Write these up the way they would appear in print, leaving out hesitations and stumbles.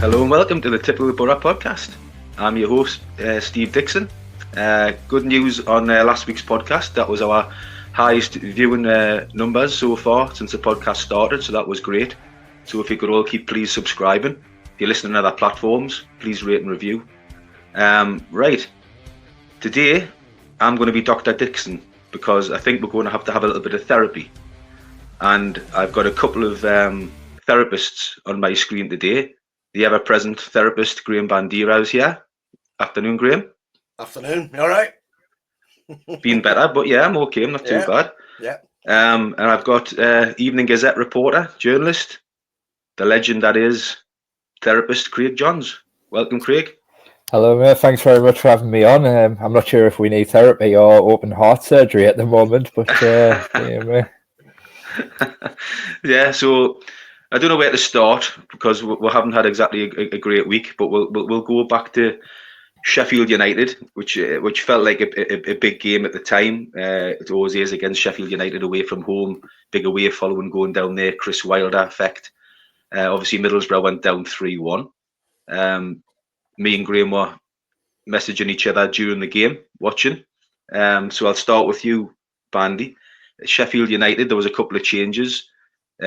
Hello and welcome to the Typical Boro podcast. I'm your host, Steve Dixon. Good news on last week's podcast. That was our highest viewing numbers so far since the podcast started, so that was great. So if you could all please subscribing. If you're listening to other platforms, please rate and review. Right, today I'm going to be Dr. Dixon because I think we're going to have a little bit of therapy. And I've got a couple of therapists on my screen today. The ever-present therapist, Graham Bandy, is here. Afternoon, Graham. Afternoon. You all right? Been better, but yeah, I'm okay. I'm not too bad. Yeah. And I've got Evening Gazette reporter, journalist, the legend that is therapist, Craig Johns. Welcome, Craig. Hello, mate. Thanks very much for having me on. I'm not sure if we need therapy or open heart surgery at the moment, but yeah, yeah. So I don't know where to start because we haven't had exactly a great week, but we'll go back to Sheffield United, which felt like a big game at the time. It always is against Sheffield United away from home, big away following going down there, Chris Wilder effect. Obviously Middlesbrough went down 3-1. Me and Graham were messaging each other during the game, watching. So I'll start with you, Bandy. Sheffield United, there was a couple of changes.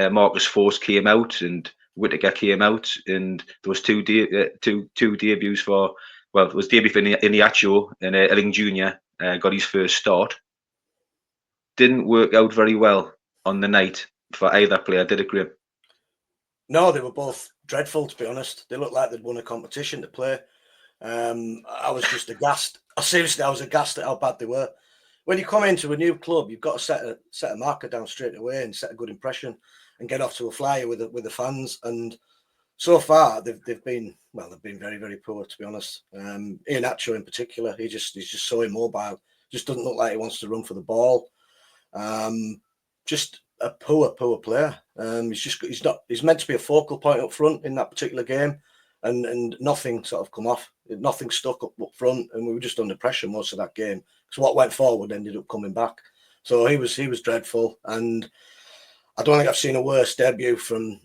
Marcus Forss came out and Whittaker came out, and there was two debuts for. Well, it was debut for Iniacho, and Elling Jr. Got his first start. Didn't work out very well on the night for either player, did it, Graham? No, they were both dreadful, to be honest. They looked like they'd won a competition to play. I was just aghast. Seriously, I was aghast at how bad they were. When you come into a new club, you've got to set a marker down straight away and set a good impression and get off to a flyer with the fans. And so far, they've been very, very poor, to be honest. Iniacho in particular, he's just so immobile. Just doesn't look like he wants to run for the ball. Just a poor player. He's meant to be a focal point up front in that particular game, and nothing sort of come off. Nothing stuck up front, and we were just under pressure most of that game. So what went forward ended up coming back. So he was dreadful, and I don't think I've seen a worse debut from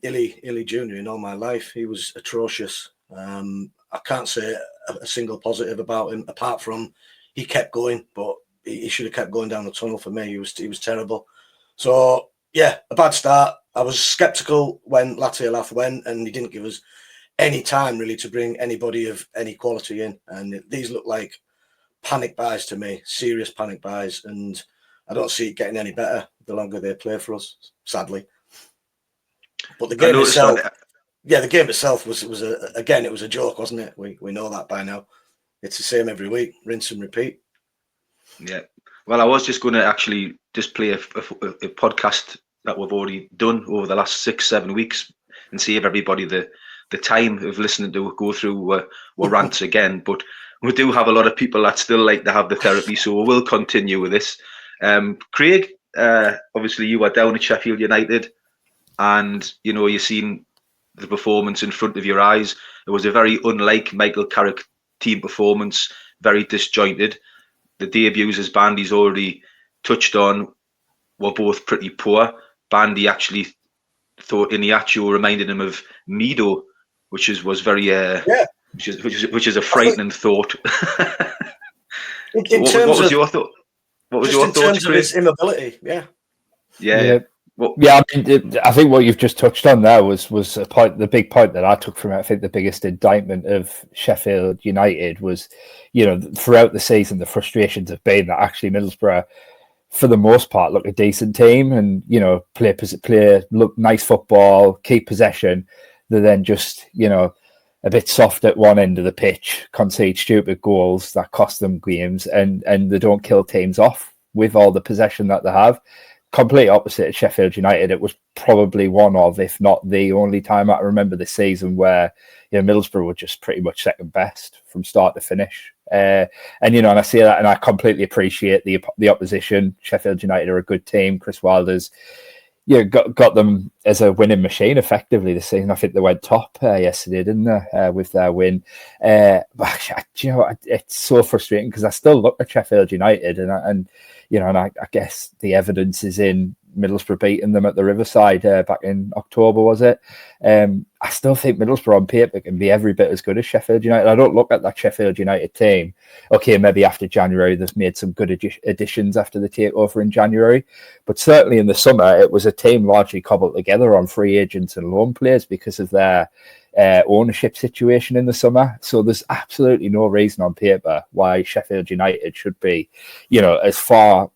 Illy Jr. in all my life. He was atrocious. I can't say a single positive about him apart from he kept going, but he should have kept going down the tunnel for me. He was terrible. So yeah, a bad start. I was sceptical when Latiolaf went, and he didn't give us any time really to bring anybody of any quality in. And these look like panic buys to me, serious panic buys, and I don't see it getting any better the longer they play for us, sadly. But the game itself, the game itself was it was a joke, wasn't it? We know that by now. It's the same every week, rinse and repeat. Yeah. Well, I was just going to actually just play a podcast that we've already done over the last 6-7 weeks and save everybody the time of listening to go through rants again. But we do have a lot of people that still like to have the therapy, so we'll continue with this. Craig, obviously you were down at Sheffield United, and you've seen the performance in front of your eyes. It was a very unlike Michael Carrick team performance, very disjointed. The debuts, as Bandy's already touched on, were both pretty poor. Bandy actually thought Iniacho reminded him of Mido, which was very which is a frightening thought. What was your thought? What was your thoughts, in terms of Chris? his immobility? Yeah. I mean, I think what you've just touched on there was a point. The big point that I took from it, I think the biggest indictment of Sheffield United was, throughout the season, the frustrations have been that actually Middlesbrough, for the most part, look a decent team and play look nice football, keep possession. They're then just a bit soft at one end of the pitch, concede stupid goals that cost them games, and they don't kill teams off with all the possession that they have. Complete opposite at Sheffield United. It was probably one of, if not the only time I remember this season where Middlesbrough were just pretty much second best from start to finish. And I see that, and I completely appreciate the opposition. Sheffield United are a good team. Chris Wilder's got them as a winning machine effectively this season. I think they went top yesterday, didn't they, with their win? But it's so frustrating because I still look at Sheffield United and I guess the evidence is in Middlesbrough beating them at the Riverside back in October, was it? I still think Middlesbrough on paper can be every bit as good as Sheffield United. I don't look at that Sheffield United team. Okay, maybe after January, they've made some good additions after the takeover in January. But certainly in the summer, it was a team largely cobbled together on free agents and loan players because of their ownership situation in the summer. So there's absolutely no reason on paper why Sheffield United should be, as far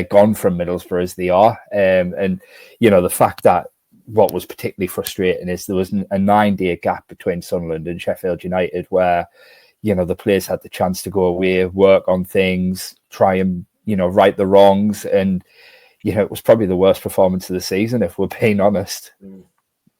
gone from Middlesbrough as they are. And, the fact that what was particularly frustrating is there was a 9-day gap between Sunderland and Sheffield United where, the players had the chance to go away, work on things, try and, right the wrongs. And, it was probably the worst performance of the season, if we're being honest.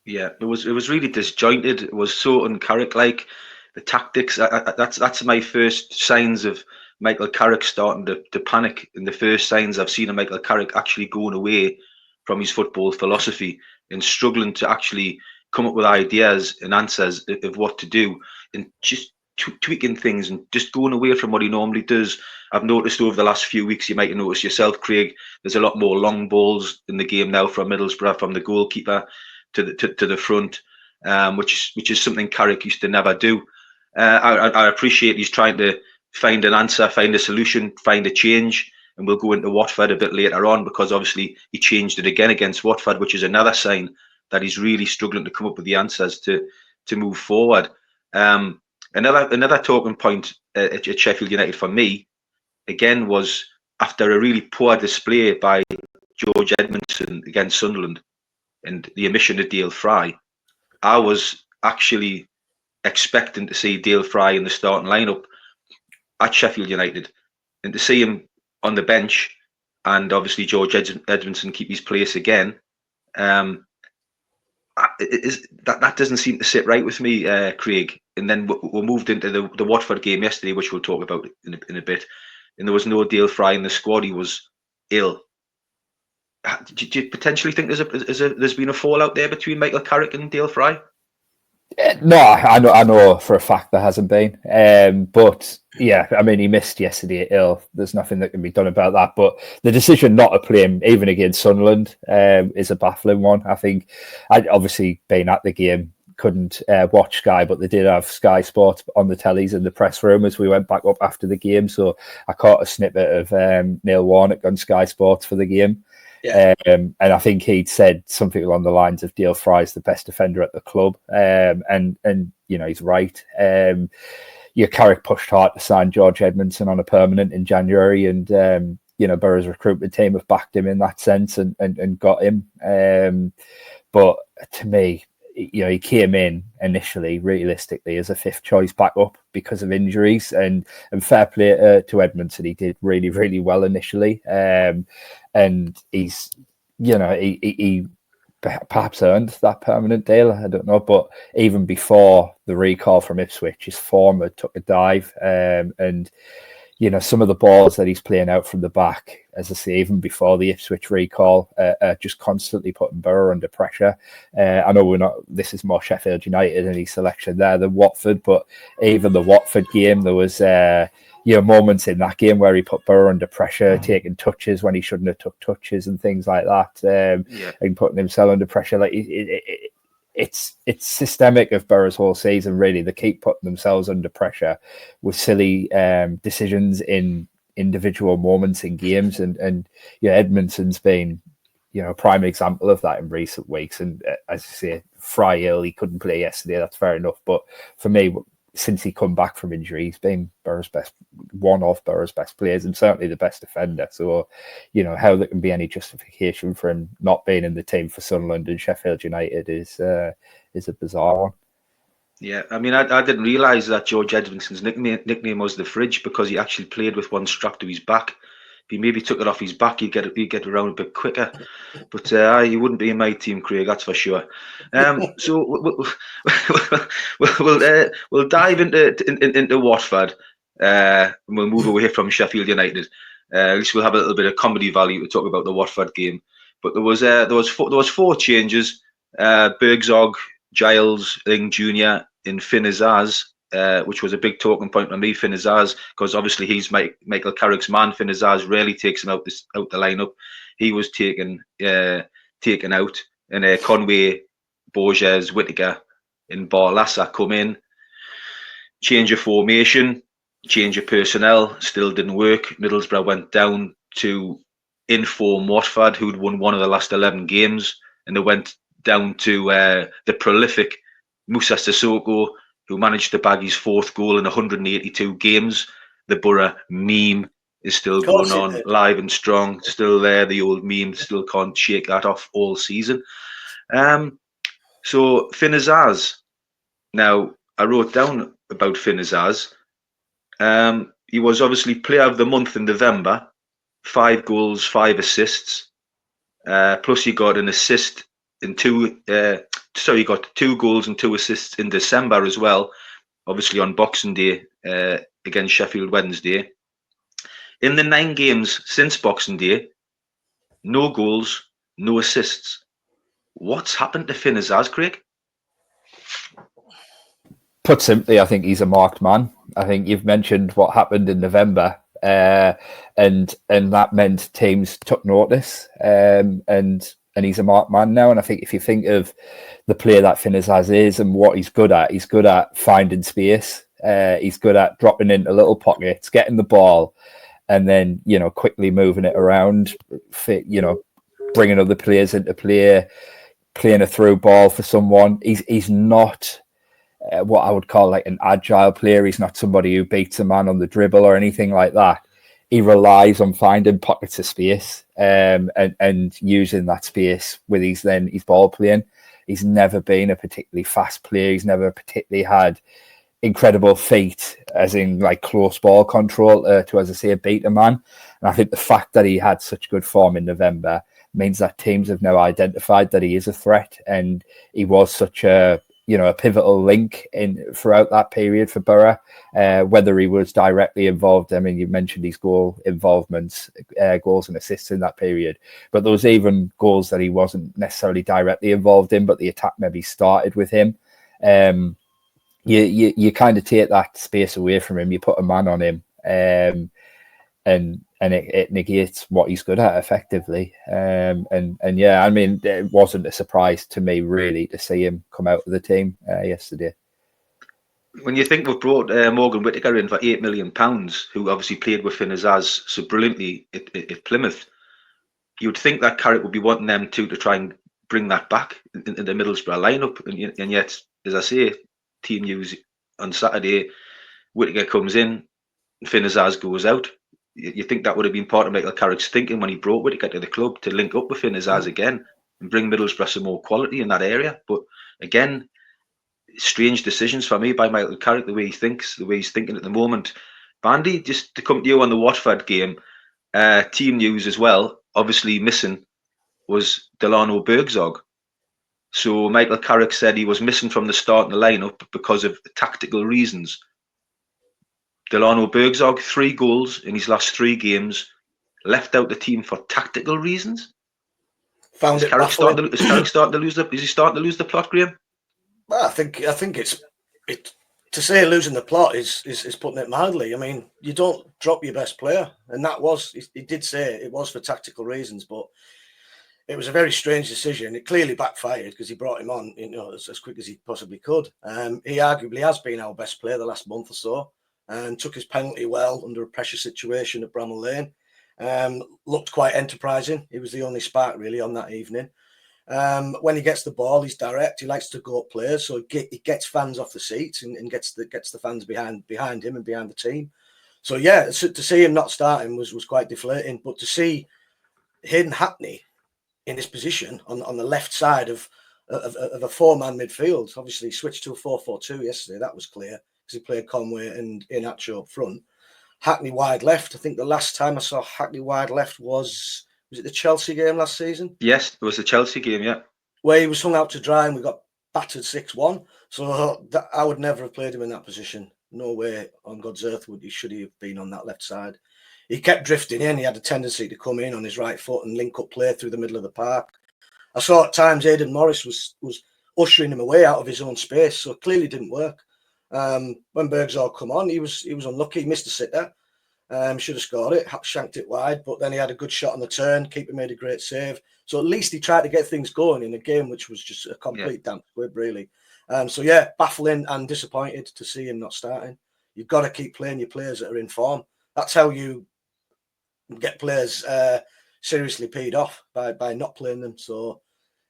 Yeah, it was really disjointed. It was so un-Carrick-like. The tactics, that's my first signs of Michael Carrick starting to panic, and the first signs I've seen of Michael Carrick actually going away from his football philosophy and struggling to actually come up with ideas and answers of what to do, and just tweaking things and just going away from what he normally does. I've noticed over the last few weeks, you might have noticed yourself, Craig, there's a lot more long balls in the game now from Middlesbrough, from the goalkeeper to the front, which is something Carrick used to never do. I appreciate he's trying to find an answer, find a solution, find a change, and we'll go into Watford a bit later on, because obviously he changed it again against Watford, which is another sign that he's really struggling to come up with the answers to move forward. Another talking point at Sheffield United for me, again, was after a really poor display by George Edmondson against Sunderland and the omission of Dale Fry. I was actually expecting to see Dale Fry in the starting lineup at Sheffield United, and to see him on the bench and obviously George Edmondson keep his place again, that doesn't seem to sit right with me, Craig. And then we moved into the Watford game yesterday, which we'll talk about in a bit, and there was no Dale Fry in the squad. He was ill. Do you potentially think there's been a fallout there between Michael Carrick and Dale Fry? No, I know for a fact there hasn't been. But yeah, I mean, he missed yesterday ill. There's nothing that can be done about that. But the decision not to play him, even against Sunderland, is a baffling one. I think, obviously, being at the game, couldn't watch Sky, but they did have Sky Sports on the tellies in the press room as we went back up after the game. So I caught a snippet of Neil Warnock on Sky Sports for the game. Yeah. And I think he'd said something along the lines of Dale Fry's the best defender at the club. And he's right. Carrick pushed hard to sign George Edmondson on a permanent in January, and Boro's recruitment team have backed him in that sense and got him. But to me, he came in initially, realistically, as a fifth choice backup because of injuries, and fair play to Edmondson. He did really, really well initially. And he's, he perhaps earned that permanent deal. I don't know. But even before the recall from Ipswich, his form had took a dive. And some of the balls that he's playing out from the back, as I say, even before the Ipswich recall, just constantly putting Boro under pressure. I know this is more Sheffield United and his selection there than Watford, but even the Watford game, there was, moments in that game where he put Boro under pressure, taking touches when he shouldn't have took touches and things like that, and putting himself under pressure. Like it's systemic of Boro's whole season, really. They keep putting themselves under pressure with silly decisions in individual moments in games, and Edmondson's been a prime example of that in recent weeks. And as I say, Fry ill, he couldn't play yesterday, that's fair enough, but for me, since he come back from injury, he's been one of Boro's best players, and certainly the best defender. So, how there can be any justification for him not being in the team for Sunderland and Sheffield United is a bizarre one. Yeah, I mean, I didn't realise that George Edmondson's nickname was the Fridge, because he actually played with one strapped to his back. If he maybe took it off his back, he'd get around a bit quicker. But he wouldn't be in my team, Craig, that's for sure. So we'll dive into Watford, and we'll move away from Sheffield United. At least we'll have a little bit of comedy value to talk about the Watford game. But there was four changes: Bergzog, Giles, Ling Jr., and Finn Azaz which was a big talking point for me, Finn Azaz, because obviously he's Michael Carrick's man. Finn Azaz rarely takes him out the lineup. He was taken out, and Conway, Borges, Whittaker, and Barlassa come in. Change of formation, change of personnel, still didn't work. Middlesbrough went down to inform Watford, who'd won one of the last 11 games, and they went down to the prolific Moussa Sissoko, who managed to bag his 4th goal in 182 games. The Boro meme is still going on, live and strong, still there. The old meme, still can't shake that off all season. So Finn Azaz. Now, I wrote down about Finn Azaz. He was obviously Player of the Month in November. 5 goals, 5 assists. Plus, he got an assist in he got 2 goals and 2 assists in December as well. Obviously on Boxing Day against Sheffield Wednesday. In the 9 games since Boxing Day, no goals, no assists. What's happened to Finn Azaz, Craig? Put simply, I think he's a marked man. I think you've mentioned what happened in November, and that meant teams took notice, and he's a marked man now. And I think if you think of the player that Finn Azaz is and what he's good at finding space. He's good at dropping into little pockets, getting the ball, and then quickly moving it around. Bringing other players into play, playing a through ball for someone. He's not what I would call like an agile player. He's not somebody who beats a man on the dribble or anything like that. He relies on finding pockets of space and using that space with his ball playing. He's never been a particularly fast player. He's never particularly had incredible feet, as in like close ball control to, as I say, beat a man. And I think the fact that he had such good form in November means that teams have now identified that he is a threat, and he was such a pivotal link throughout that period for Boro. Whether he was directly involved, I mean, you mentioned his goal involvements, goals and assists in that period, but there was even goals that he wasn't necessarily directly involved in, but the attack maybe started with him. You kind of take that space away from him, you put a man on him, and it negates what he's good at effectively. And yeah, I mean, it wasn't a surprise to me really to see him come out of the team yesterday. When you think we've brought Morgan Whittaker in for £8 million, who obviously played with Finn Azaz so brilliantly at Plymouth, you'd think that Carrick would be wanting them to try and bring that back in the Middlesbrough lineup, and yet, as I say, team news on Saturday, Whittaker comes in, Finn Azaz goes out. You think that would have been part of Michael Carrick's thinking when he brought Whittaker to the club, to link up with Finn Azaz again and bring Middlesbrough some more quality in that area. But again, strange decisions for me by Michael Carrick, the way he thinks, the way he's thinking at the moment. Bandy, just to come to you on the Watford game, team news as well, obviously missing was Delano Bergzog. So Michael Carrick said he was missing from the start in the lineup because of tactical reasons. Delano Bergzog, 3 goals in his last 3 games, left out the team for tactical reasons. Is Carrick starting to lose the plot, Graham? Well, I think it's to say losing the plot is putting it mildly. I mean, you don't drop your best player, and that was, he did say it was for tactical reasons, but it was a very strange decision. It clearly backfired because he brought him on, as quick as he possibly could. He arguably has been our best player the last month or so, and took his penalty well under a pressure situation at Bramall Lane. Looked quite enterprising. He was the only spark really on that evening. When he gets the ball, he's direct. He likes to go up players, so he gets fans off the seats and gets the fans behind him and behind the team. So yeah, to see him not starting was quite deflating. But to see Hayden Hackney in this position on the left side of a 4-man midfield, obviously switched to a 4-4-2 yesterday. That was clear because he played Conway and Inacho up front. Hackney wide left. I think the last time I saw Hackney wide left was it the Chelsea game last season? Yes, it was the Chelsea game, yeah. Where he was hung out to dry and we got battered 6-1. So I would never have played him in that position. No way on God's earth should he have been on that left side. He kept drifting in. He had a tendency to come in on his right foot and link up play through the middle of the park. I saw at times Aidan Morris was ushering him away out of his own space, so it clearly didn't work. When Bergzall come on, he was unlucky. He missed a sitter. Should have scored it, shanked it wide, but then he had a good shot on the turn. Keeper made a great save. So at least he tried to get things going in a game which was just a complete damp squib, really. So yeah, baffling and disappointed to see him not starting. You've got to keep playing your players that are in form. That's how you get players seriously peed off by not playing them. So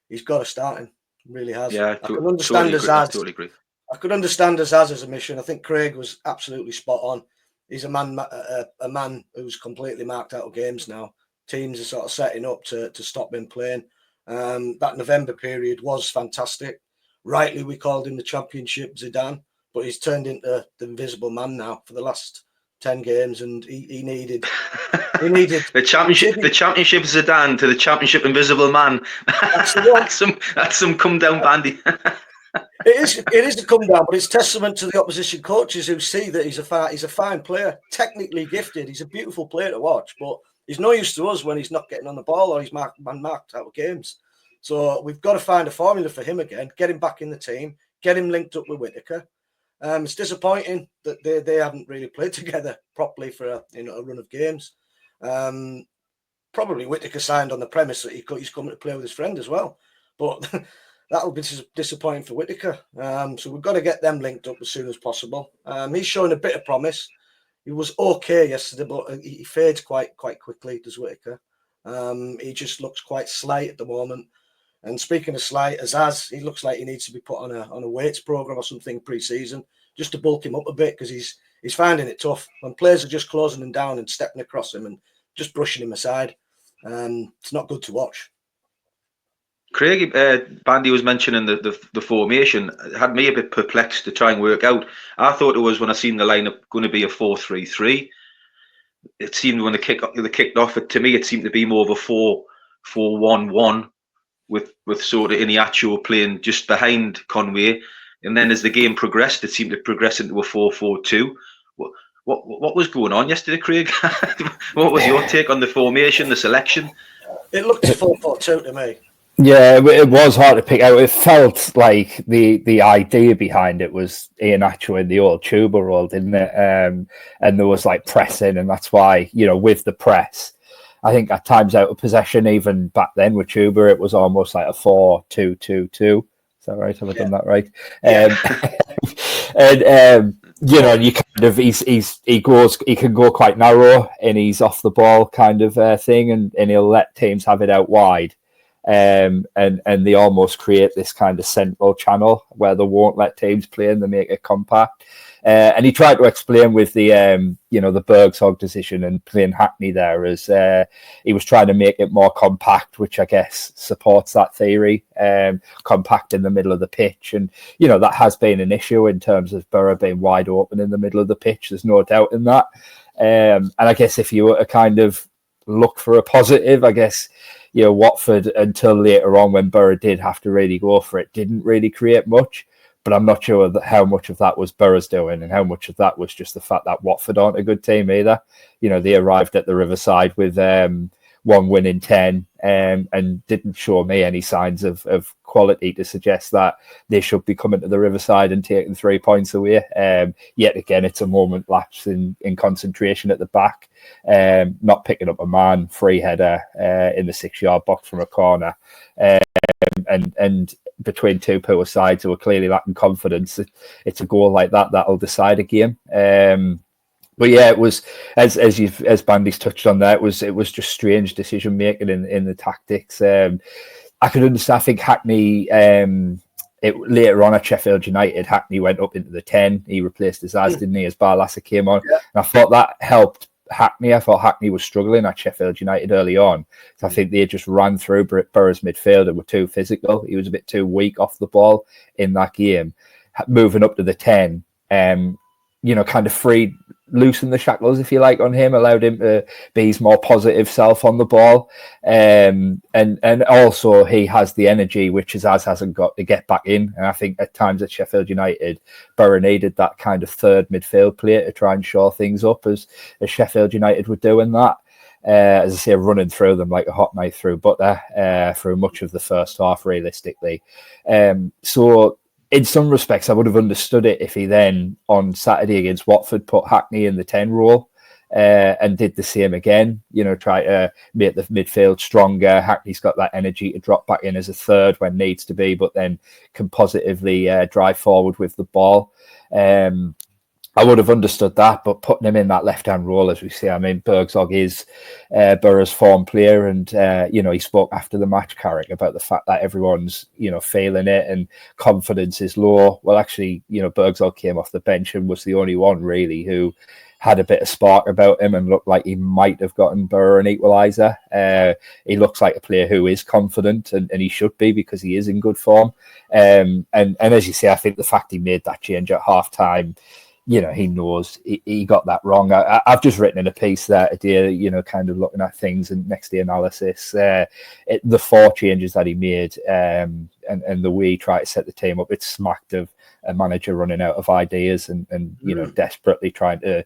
he's got to start him. Really has. Yeah, I can understand totally agree. I could understand Azaz's omission. I think Craig was absolutely spot on. He's a man who's completely marked out of games now. Teams are sort of setting up to stop him playing. That November period was fantastic. Rightly, we called him the Championship Zidane, but he's turned into the invisible man now for the last 10 games, and he needed the championship Zidane to the Championship Invisible Man. That's some come down Bandy. It is a come down, but it's testament to the opposition coaches who see that he's a fine player, technically gifted. He's a beautiful player to watch, but he's no use to us when he's not getting on the ball or he's marked out of games. So we've got to find a formula for him again, get him back in the team, get him linked up with Whittaker. It's disappointing that they haven't really played together properly for a run of games. Probably Whittaker signed on the premise that he's coming to play with his friend as well, but that'll be disappointing for Whittaker. So we've got to get them linked up as soon as possible. He's showing a bit of promise. He was okay yesterday, but he fades quite quickly, does Whittaker. He just looks quite slight at the moment. And speaking of slight, Azaz, he looks like he needs to be put on a weights program or something pre-season just to bulk him up a bit, because he's finding it tough when players are just closing him down and stepping across him and just brushing him aside. It's not good to watch. Craig, Bandy was mentioning the formation. It had me a bit perplexed to try and work out. I thought it was, when I seen the lineup, going to be a 4-3-3. It seemed when they kicked off, to me it seemed to be more of a 4-4-1-1 with sort of Iniacho playing just behind Conway, and then as the game progressed, it seemed to progress into a 4-4-2. What was going on yesterday, Craig? What was your take on the formation, the selection? It looked a 4-4-2 to me. Yeah, it was hard to pick out. It felt like the idea behind it was Iniacho in the old Tuba role, didn't it? And there was like pressing, and that's why, with the press, I think at times out of possession, even back then with Tuba, it was almost like a 4-2-2-2. Is that right? Have I done that right? Yeah. And you kind of he can go quite narrow, and he's off the ball kind of thing, and he'll let teams have it out wide. And they almost create this kind of central channel where they won't let teams play and they make it compact. And he tried to explain with the the Bergzall decision and playing Hackney there as he was trying to make it more compact, which I guess supports that theory, compact in the middle of the pitch. And, that has been an issue in terms of Boro being wide open in the middle of the pitch. There's no doubt in that. And I guess if you were to kind of look for a positive, I guess, Watford, until later on when Boro did have to really go for it, didn't really create much. But I'm not sure how much of that was Boro's doing and how much of that was just the fact that Watford aren't a good team either. They arrived at the Riverside with 1 win in 10 and didn't show me any signs of quality to suggest that they should be coming to the Riverside and taking 3 points away. Yet again, it's a moment lapse in concentration at the back, not picking up a man, free header in the 6-yard box from a corner. And between two poor sides who are clearly lacking confidence, it's a goal like that'll decide a game. But yeah, it was as Bandy's touched on there. It was just strange decision making in the tactics. I could understand. I think Hackney. Later on at Sheffield United, Hackney went up into the 10. He replaced Azaz, didn't he? As Barlaser came on, and I thought that helped Hackney. I thought Hackney was struggling at Sheffield United early on. So I think they just ran through Boro's midfield and were too physical. He was a bit too weak off the ball in that game. Moving up to the 10, kind of loosened the shackles, if you like, on him, allowed him to be his more positive self on the ball. And also he has the energy, which Azaz hasn't got, to get back in. And I think at times at Sheffield United, Boro needed that kind of third midfield player to try and shore things up as Sheffield United were doing that. As I say, running through them like a hot knife through butter through much of the first half, realistically. So in some respects, I would have understood it if he then on Saturday against Watford put Hackney in the 10 role and did the same again. Try to make the midfield stronger. Hackney's got that energy to drop back in as a third when needs to be, but then can positively drive forward with the ball. I would have understood that, but putting him in that left-hand role, as we see, I mean, Bergzog is Boro's form player, and he spoke after the match, Carrick, about the fact that everyone's failing it and confidence is low. Well, actually, Bergzog came off the bench and was the only one really who had a bit of spark about him and looked like he might have gotten Boro an equaliser. He looks like a player who is confident, and he should be because he is in good form. And as you say, I think the fact he made that change at half-time, he knows he got that wrong. I've just written in a piece there today, kind of looking at things and next day analysis. The 4 changes that he made and the way he tried to set the team up, it smacked of a manager running out of ideas and desperately trying to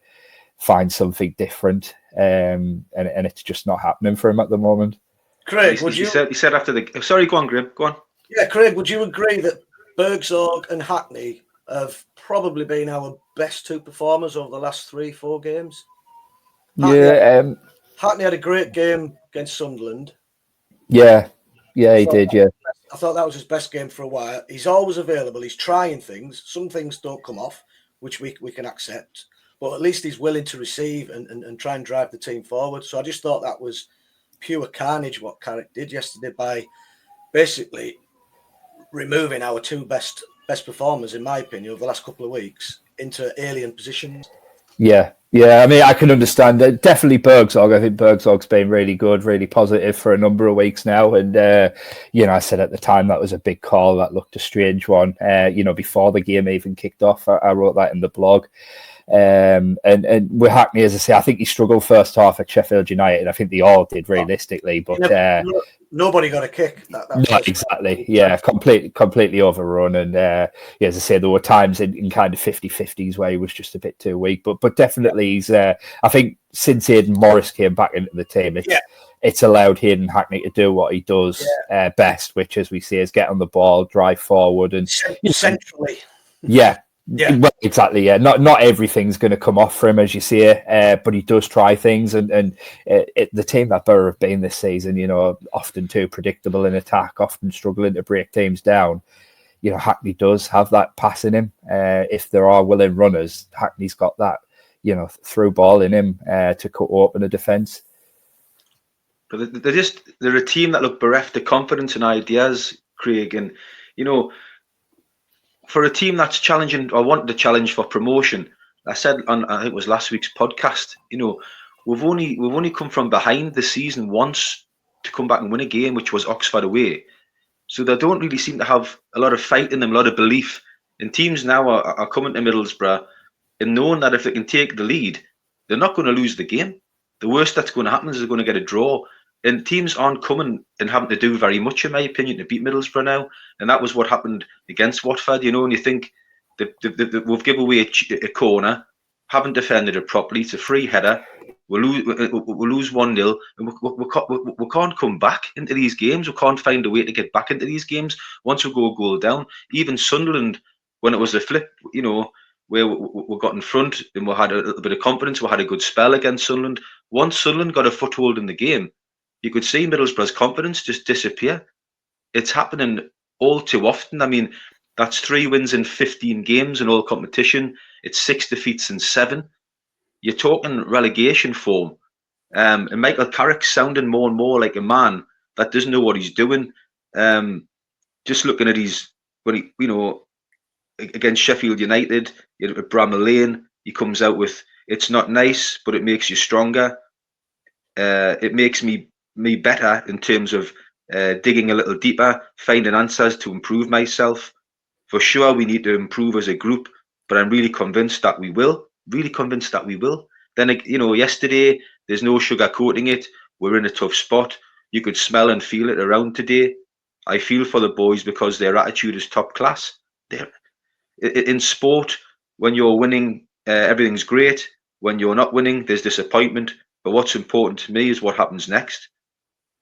find something different. And it's just not happening for him at the moment. Craig, he said after the... Sorry, go on, Graham. Go on. Yeah, Craig, would you agree that Bergzog and Hackney have probably been our best 2 performers over the last 3-4 games? Hackney had a great game against Sunderland. Yeah, he did. Yeah, I thought that was his best game for a while. He's always available. He's trying things. Some things don't come off, which we can accept. But at least he's willing to receive and try and drive the team forward. So I just thought that was pure carnage what Carrick did yesterday by basically removing our 2 best performers, in my opinion, over the last couple of weeks into alien positions. Yeah. I mean, I can understand that. Definitely Bergzog. I think Bergzog's been really good, really positive for a number of weeks now. And, I said at the time that was a big call. That looked a strange one. Before the game even kicked off, I wrote that in the blog. And with Hackney, as I say, I think he struggled first half at Sheffield United. I think they all did realistically, but nobody got a kick. Not exactly. Yeah, completely overrun. And as I say, there were times in kind of 50-50s where he was just a bit too weak. But definitely, he's. I think since Aidan Morris came back into the team, it's allowed Hayden Hackney to do what he does best, which, as we see, is get on the ball, drive forward, and centrally. Yeah. Yeah, well, exactly. Yeah, not everything's going to come off for him, as you say, but he does try things. And the team that Boro have been this season, often too predictable in attack, often struggling to break teams down. Hackney does have that pass in him. If there are willing runners, Hackney's got that, through ball in him to cut open a defence. But they're a team that look bereft of confidence and ideas, Craig, and for a team that's challenging or wanting to challenge for promotion, I said on I think it was last week's podcast, we've only come from behind this season once to come back and win a game, which was Oxford away. So they don't really seem to have a lot of fight in them, a lot of belief. And teams now are coming to Middlesbrough and knowing that if they can take the lead, they're not going to lose the game. The worst that's going to happen is they're going to get a draw. And teams aren't coming and having to do very much, in my opinion, to beat Middlesbrough now. And that was what happened against Watford, and you think we've given away a corner, haven't defended it properly, it's a free header, we'll lose 1-0, and we can't come back into these games. We can't find a way to get back into these games once we go a goal down. Even Sunderland, when it was a flip, where we got in front and we had a little bit of confidence, we had a good spell against Sunderland. Once Sunderland got a foothold in the game, you could see Middlesbrough's confidence just disappear. It's happening all too often. I mean, that's 3 wins in 15 games in all competition. It's 6 defeats in 7. You're talking relegation form. And Michael Carrick sounding more and more like a man that doesn't know what he's doing. Just looking at against Sheffield United, at Bramall Lane, he comes out with, it's not nice, but it makes you stronger. It makes me better in terms of digging a little deeper, finding answers to improve myself. For sure, we need to improve as a group, but I'm really convinced that we will. Then, yesterday, there's no sugarcoating it. We're in a tough spot. You could smell and feel it around today. I feel for the boys because their attitude is top class. In sport, when you're winning, everything's great. When you're not winning, there's disappointment. But what's important to me is what happens next.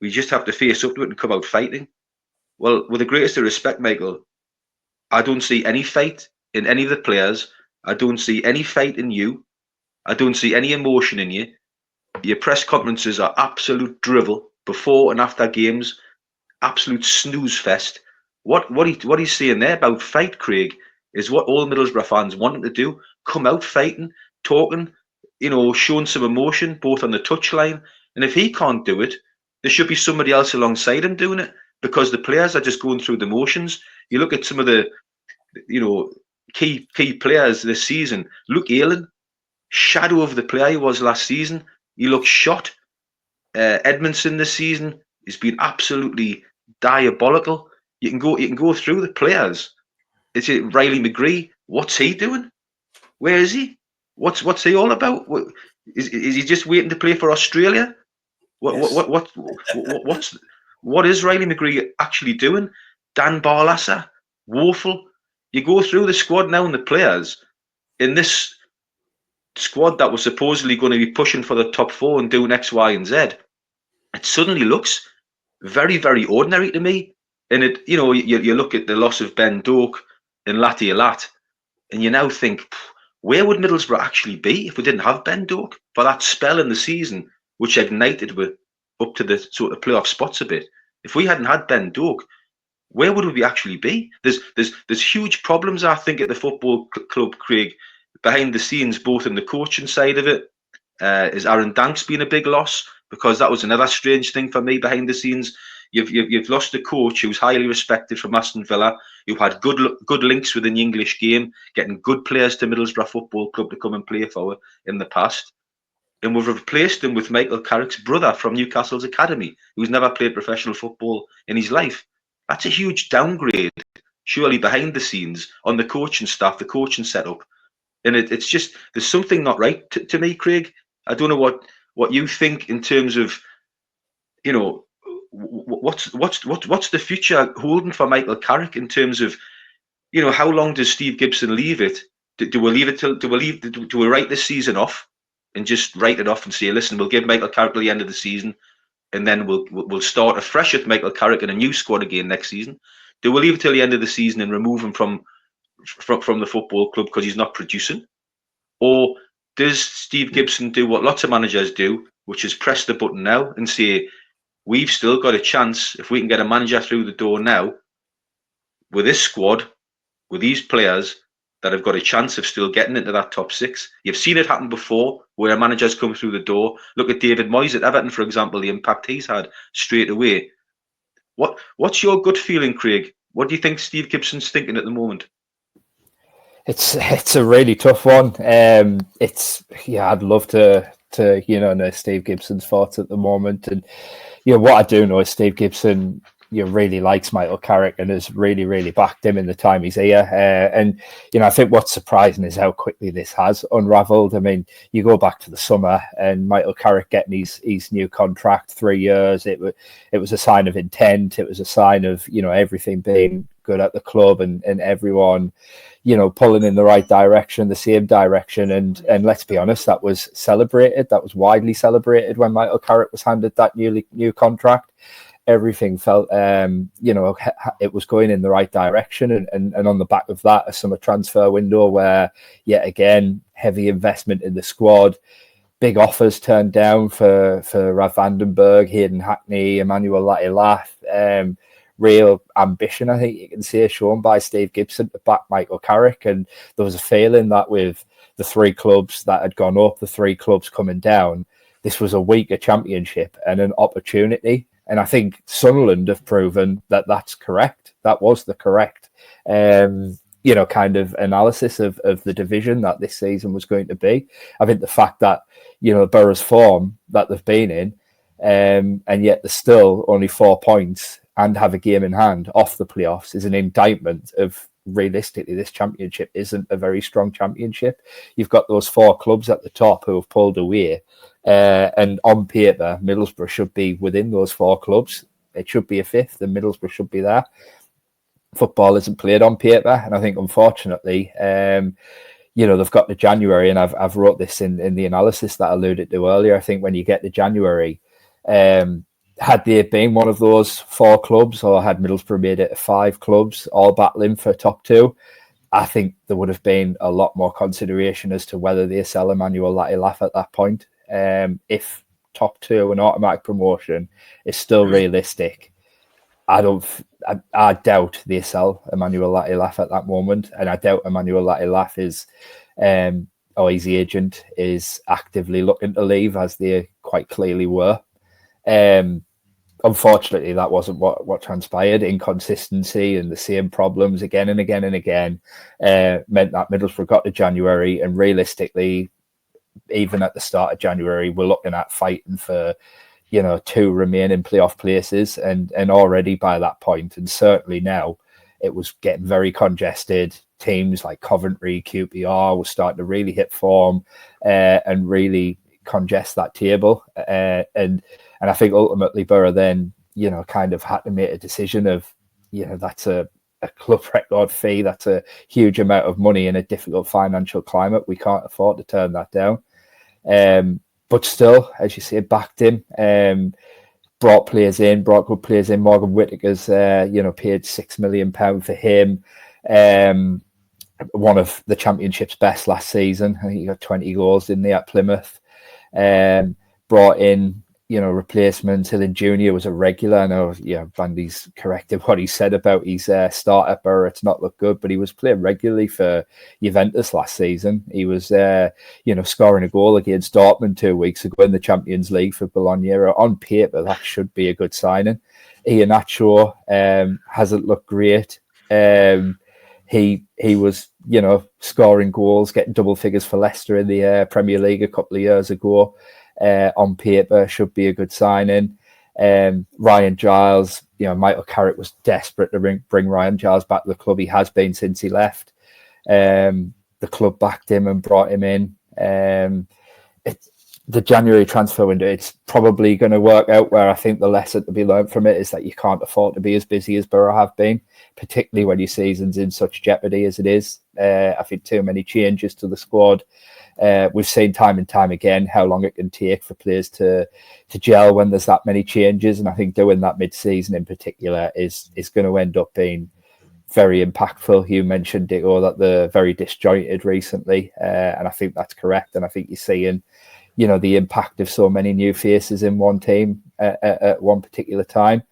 We just have to face up to it and come out fighting. Well, with the greatest of respect, Michael, I don't see any fight in any of the players. I don't see any fight in you. I don't see any emotion in you. Your press conferences are absolute drivel before and after games, absolute snooze fest. What he's saying there about fight, Craig, is what all Middlesbrough fans want him to do. Come out fighting, talking, showing some emotion, both on the touchline. And if he can't do it, there should be somebody else alongside him doing it, because the players are just going through the motions. You look at some of the, key players this season. Luke Ayling, shadow of the player he was last season. He looks shot. Edmondson this season has been absolutely diabolical. You can go through the players. Is it Riley McGree? What's he doing? Where is he? What's he all about? Is he just waiting to play for Australia? What is Riley McGree actually doing? Dan Barlasser, woeful. You go through the squad now and the players in this squad that was supposedly going to be pushing for the top 4 and doing X, Y, and Z. It suddenly looks very, very ordinary to me. And you look at the loss of Ben Doak and Latia Lat, and you now think, where would Middlesbrough actually be if we didn't have Ben Doak for that spell in the season, which ignited with up to the sort of playoff spots a bit? If we hadn't had Ben Doak, where would we actually be? There's huge problems, I think, at the football club, Craig, behind the scenes, both in the coaching side of it. Is Aaron Danks been a big loss? Because that was another strange thing for me behind the scenes. You've lost a coach who's highly respected from Aston Villa, who had good links within the English game, getting good players to Middlesbrough Football Club to come and play for in the past. And we've replaced him with Michael Carrick's brother from Newcastle's academy, who's never played professional football in his life. That's a huge downgrade, surely, behind the scenes on the coaching staff, the coaching setup. And it's just, there's something not right to me, Craig. I don't know what you think in terms of, what's the future holding for Michael Carrick in terms of, how long does Steve Gibson leave it? Do we write this season off and just write it off and say, listen, we'll give Michael Carrick till the end of the season, and then we'll start afresh with Michael Carrick and a new squad again next season? Do we leave it till the end of the season and remove him from the football club because he's not producing? Or does Steve Gibson do what lots of managers do, which is press the button now and say, we've still got a chance, if we can get a manager through the door now, with this squad, with these players, that have got a chance of still getting into that top 6. You've seen it happen before, where a manager's come through the door. Look at David Moyes at Everton, for example, the impact he's had straight away. What's your gut feeling, Craig? What do you think Steve Gibson's thinking at the moment? It's a really tough one. I'd love to know Steve Gibson's thoughts at the moment. And what I do know is Steve Gibson really likes Michael Carrick and has really, really backed him in the time he's here. And I think what's surprising is how quickly this has unravelled. I mean, you go back to the summer and Michael Carrick getting his new contract, 3 years. It was a sign of intent. It was a sign of everything being good at the club and everyone pulling in the right direction, the same direction. And let's be honest, that was celebrated. That was widely celebrated when Michael Carrick was handed that new contract. Everything felt, it was going in the right direction. And on the back of that, a summer transfer window where, yet again, heavy investment in the squad, big offers turned down for Rav Vandenberg, Hayden Hackney, Emmanuel Latilat. Real ambition, I think you can see, shown by Steve Gibson to back Michael Carrick. And there was a feeling that with the 3 clubs that had gone up, the 3 clubs coming down, this was a weaker championship and an opportunity. And I think Sunderland have proven that that's correct. That was the correct, kind of analysis of the division that this season was going to be. I think the fact that, Boro's form that they've been in, and yet they're still only 4 points and have a game in hand off the playoffs is an indictment of, realistically, this championship isn't a very strong championship. You've got those 4 clubs at the top who have pulled away. And on paper, Middlesbrough should be within those 4 clubs. It should be a 5th, and Middlesbrough should be there. Football isn't played on paper, and I think, unfortunately, they've got to January, and I've wrote this in the analysis that I alluded to earlier. I think when you get to January, had they been one of those 4 clubs, or had Middlesbrough made it 5 clubs all battling for top 2, I think there would have been a lot more consideration as to whether they sell Emmanuel Latilaf at that point. If top 2 and automatic promotion is still realistic, I doubt they sell Emmanuel Latilaf at that moment, and I doubt Emmanuel Latilaf is, or his agent is actively looking to leave, as they quite clearly were. Unfortunately, that wasn't what transpired. Inconsistency and the same problems again and again and again meant that Middlesbrough got to January, and realistically, even at the start of January, we're looking at fighting for 2 remaining playoff places, and already by that point, and certainly now, it was getting very congested. Teams like Coventry, QPR were starting to really hit form and really congest that table, and I think ultimately Boro then kind of had to make a decision of that's a club record fee, that's a huge amount of money in a difficult financial climate. We can't afford to turn that down, but still, as you say, backed him, brought good players in. Morgan Whittaker's paid £6 million for him, one of the Championship's best last season. I think he got 20 goals in there at Plymouth. Brought in replacements. Hillen Jr. was a regular. I know Bandy's corrected what he said about his start at Boro. It's not looked good, but he was playing regularly for Juventus last season. He was scoring a goal against Dortmund 2 weeks ago in the Champions League for Bologna. On paper, that should be a good signing. Iheanacho hasn't looked great. He was scoring goals, getting double figures for Leicester in the Premier League a couple of years ago. On paper, should be a good signing. Ryan Giles, Michael Carrick was desperate to bring Ryan Giles back to the club. He has been since he left. The club backed him and brought him in. The January transfer window, it's probably going to work out where I think the lesson to be learned from it is that you can't afford to be as busy as Boro have been, particularly when your season's in such jeopardy as it is. I think too many changes to the squad. We've seen time and time again how long it can take for players to gel when there's that many changes, and I think doing that mid-season in particular is going to end up being very impactful. You mentioned, Dicko, that they're very disjointed recently, and I think that's correct, and I think you're seeing the impact of so many new faces in one team at one particular time.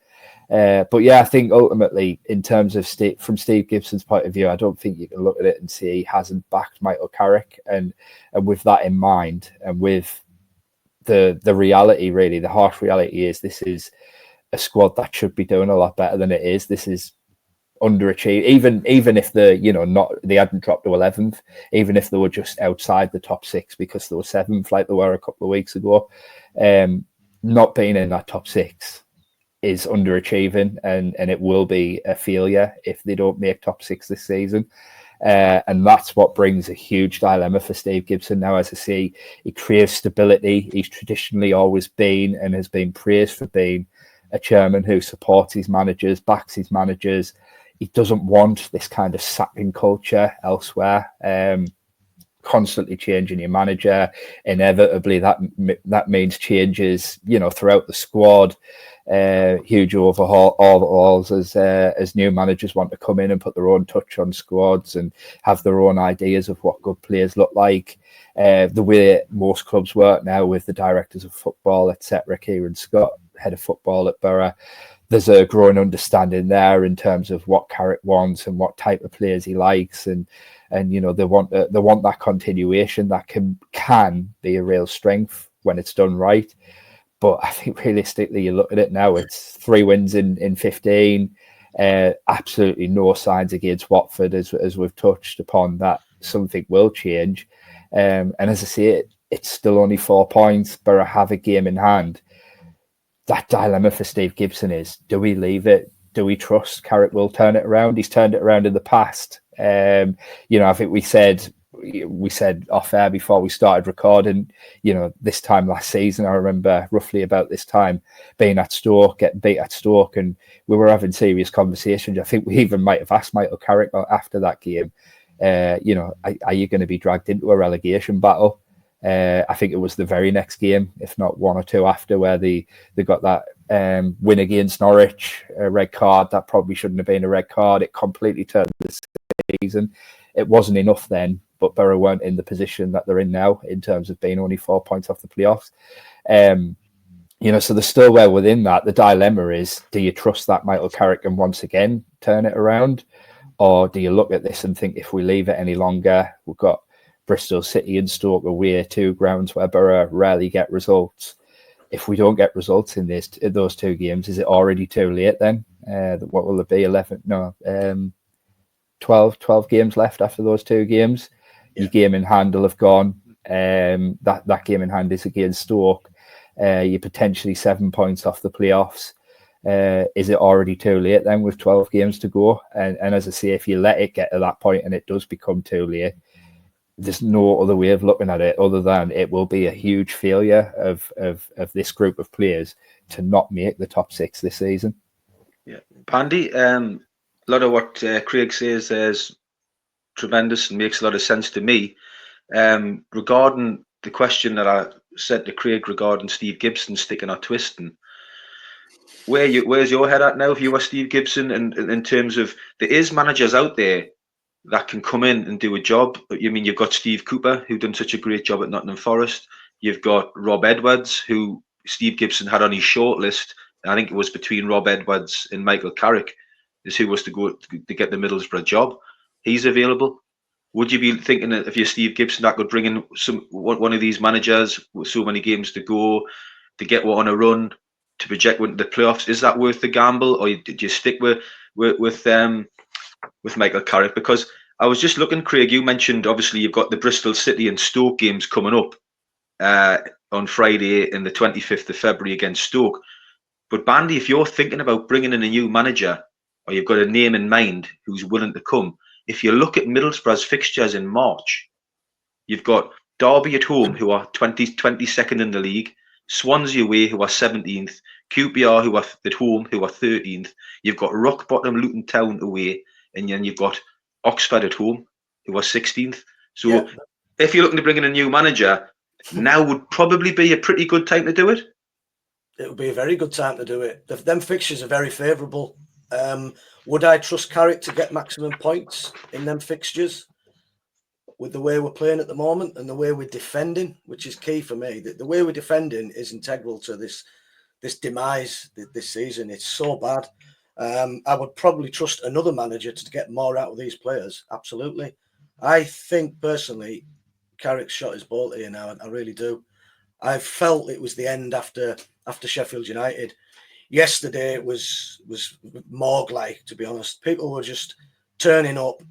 But yeah, I think ultimately, in terms of from Steve Gibson's point of view, I don't think you can look at it and say he hasn't backed Michael Carrick. And with that in mind, and with the reality, really, the harsh reality is this is a squad that should be doing a lot better than it is. This is underachieved, even if they hadn't dropped to 11th, even if they were just outside the top 6 because they were 7th like they were a couple of weeks ago. Not being in that top 6 is underachieving, and it will be a failure if they don't make top 6 this season. And that's what brings a huge dilemma for Steve Gibson now. As I say, he craves stability. He's traditionally always been and has been praised for being a chairman who supports his managers, backs his managers. He doesn't want this kind of sacking culture elsewhere. Constantly changing your manager, inevitably that means changes, throughout the squad. Huge overhauls as new managers want to come in and put their own touch on squads and have their own ideas of what good players look like. The way most clubs work now with the directors of football, etc., Kieran Scott, head of football at Boro, there's a growing understanding there in terms of what Carrick wants and what type of players he likes, and they want that continuation that can be a real strength when it's done right. But I think realistically, you look at it now, it's 3 wins in 15, absolutely no signs against Watford, as we've touched upon, that something will change. And as I say, it's still only 4 points. Boro have a game in hand. That dilemma for Steve Gibson is, do we leave it? Do we trust Carrick will turn it around? He's turned it around in the past. I think we said off air before we started recording, this time last season, I remember roughly about this time being at Stoke, getting beat at Stoke, and we were having serious conversations. I think we even might have asked Michael Carrick after that game, are you going to be dragged into a relegation battle? I think it was the very next game, if not one or two after, where they got that win against Norwich, a red card that probably shouldn't have been a red card. It completely turned the season. It wasn't enough then, but Boro weren't in the position that they're in now in terms of being only 4 points off the playoffs. So they're still well within that. The dilemma is, do you trust that Michael Carrick can once again turn it around? Or do you look at this and think, if we leave it any longer, we've got Bristol City and Stoke away, 2 grounds where Boro rarely get results. If we don't get results in those 2 games, is it already too late then? What will it be? 12 games left after those 2 games. Yeah. Your game in hand will have gone. That game in hand is against Stoke. You're potentially 7 points off the playoffs. Is it already too late then with 12 games to go? And as I say, if you let it get to that point and it does become too late, there's no other way of looking at it other than it will be a huge failure of this group of players to not make the top 6 this season. Yeah, Bandy, a lot of what Craig says is tremendous and makes a lot of sense to me. Regarding the question that I said to Craig regarding Steve Gibson sticking or twisting, where's your head at now if you were Steve Gibson, and in terms of there is managers out there that can come in and do a job? You've got Steve Cooper, who done such a great job at Nottingham Forest. You've got Rob Edwards, who Steve Gibson had on his short list. I think it was between Rob Edwards and Michael Carrick is who was to go to get the Middlesbrough job. He's available. Would you be thinking that if you're Steve Gibson, that could bring in one of these managers with so many games to go to get one on a run to project into the playoffs? Is that worth the gamble, or do you stick with Michael Carrick? Because I was just looking, Craig, you mentioned obviously you've got the Bristol City and Stoke games coming up on Friday and the 25th of February against Stoke. But Bandy, if you're thinking about bringing in a new manager, or you've got a name in mind who's willing to come, if you look at Middlesbrough's fixtures in March, you've got Derby at home, who are 22nd in the league, Swansea away, who are 17th, QPR, who are at home, who are 13th. You've got rock bottom Luton Town away, and then you've got Oxford at home, who are 16th. So if you're looking to bring in a new manager, now would probably be a pretty good time to do it. It would be a very good time to do it. Them fixtures are very favourable. Would I trust Carrick to get maximum points in them fixtures with the way we're playing at the moment and the way we're defending, which is key for me? The way we're defending is integral to this demise this season. It's so bad. I would probably trust another manager to get more out of these players. Absolutely. I think personally, Carrick's shot his bolt here now. I really do. I felt it was the end after Sheffield United. Yesterday it was morgue-like, to be honest. People were just turning up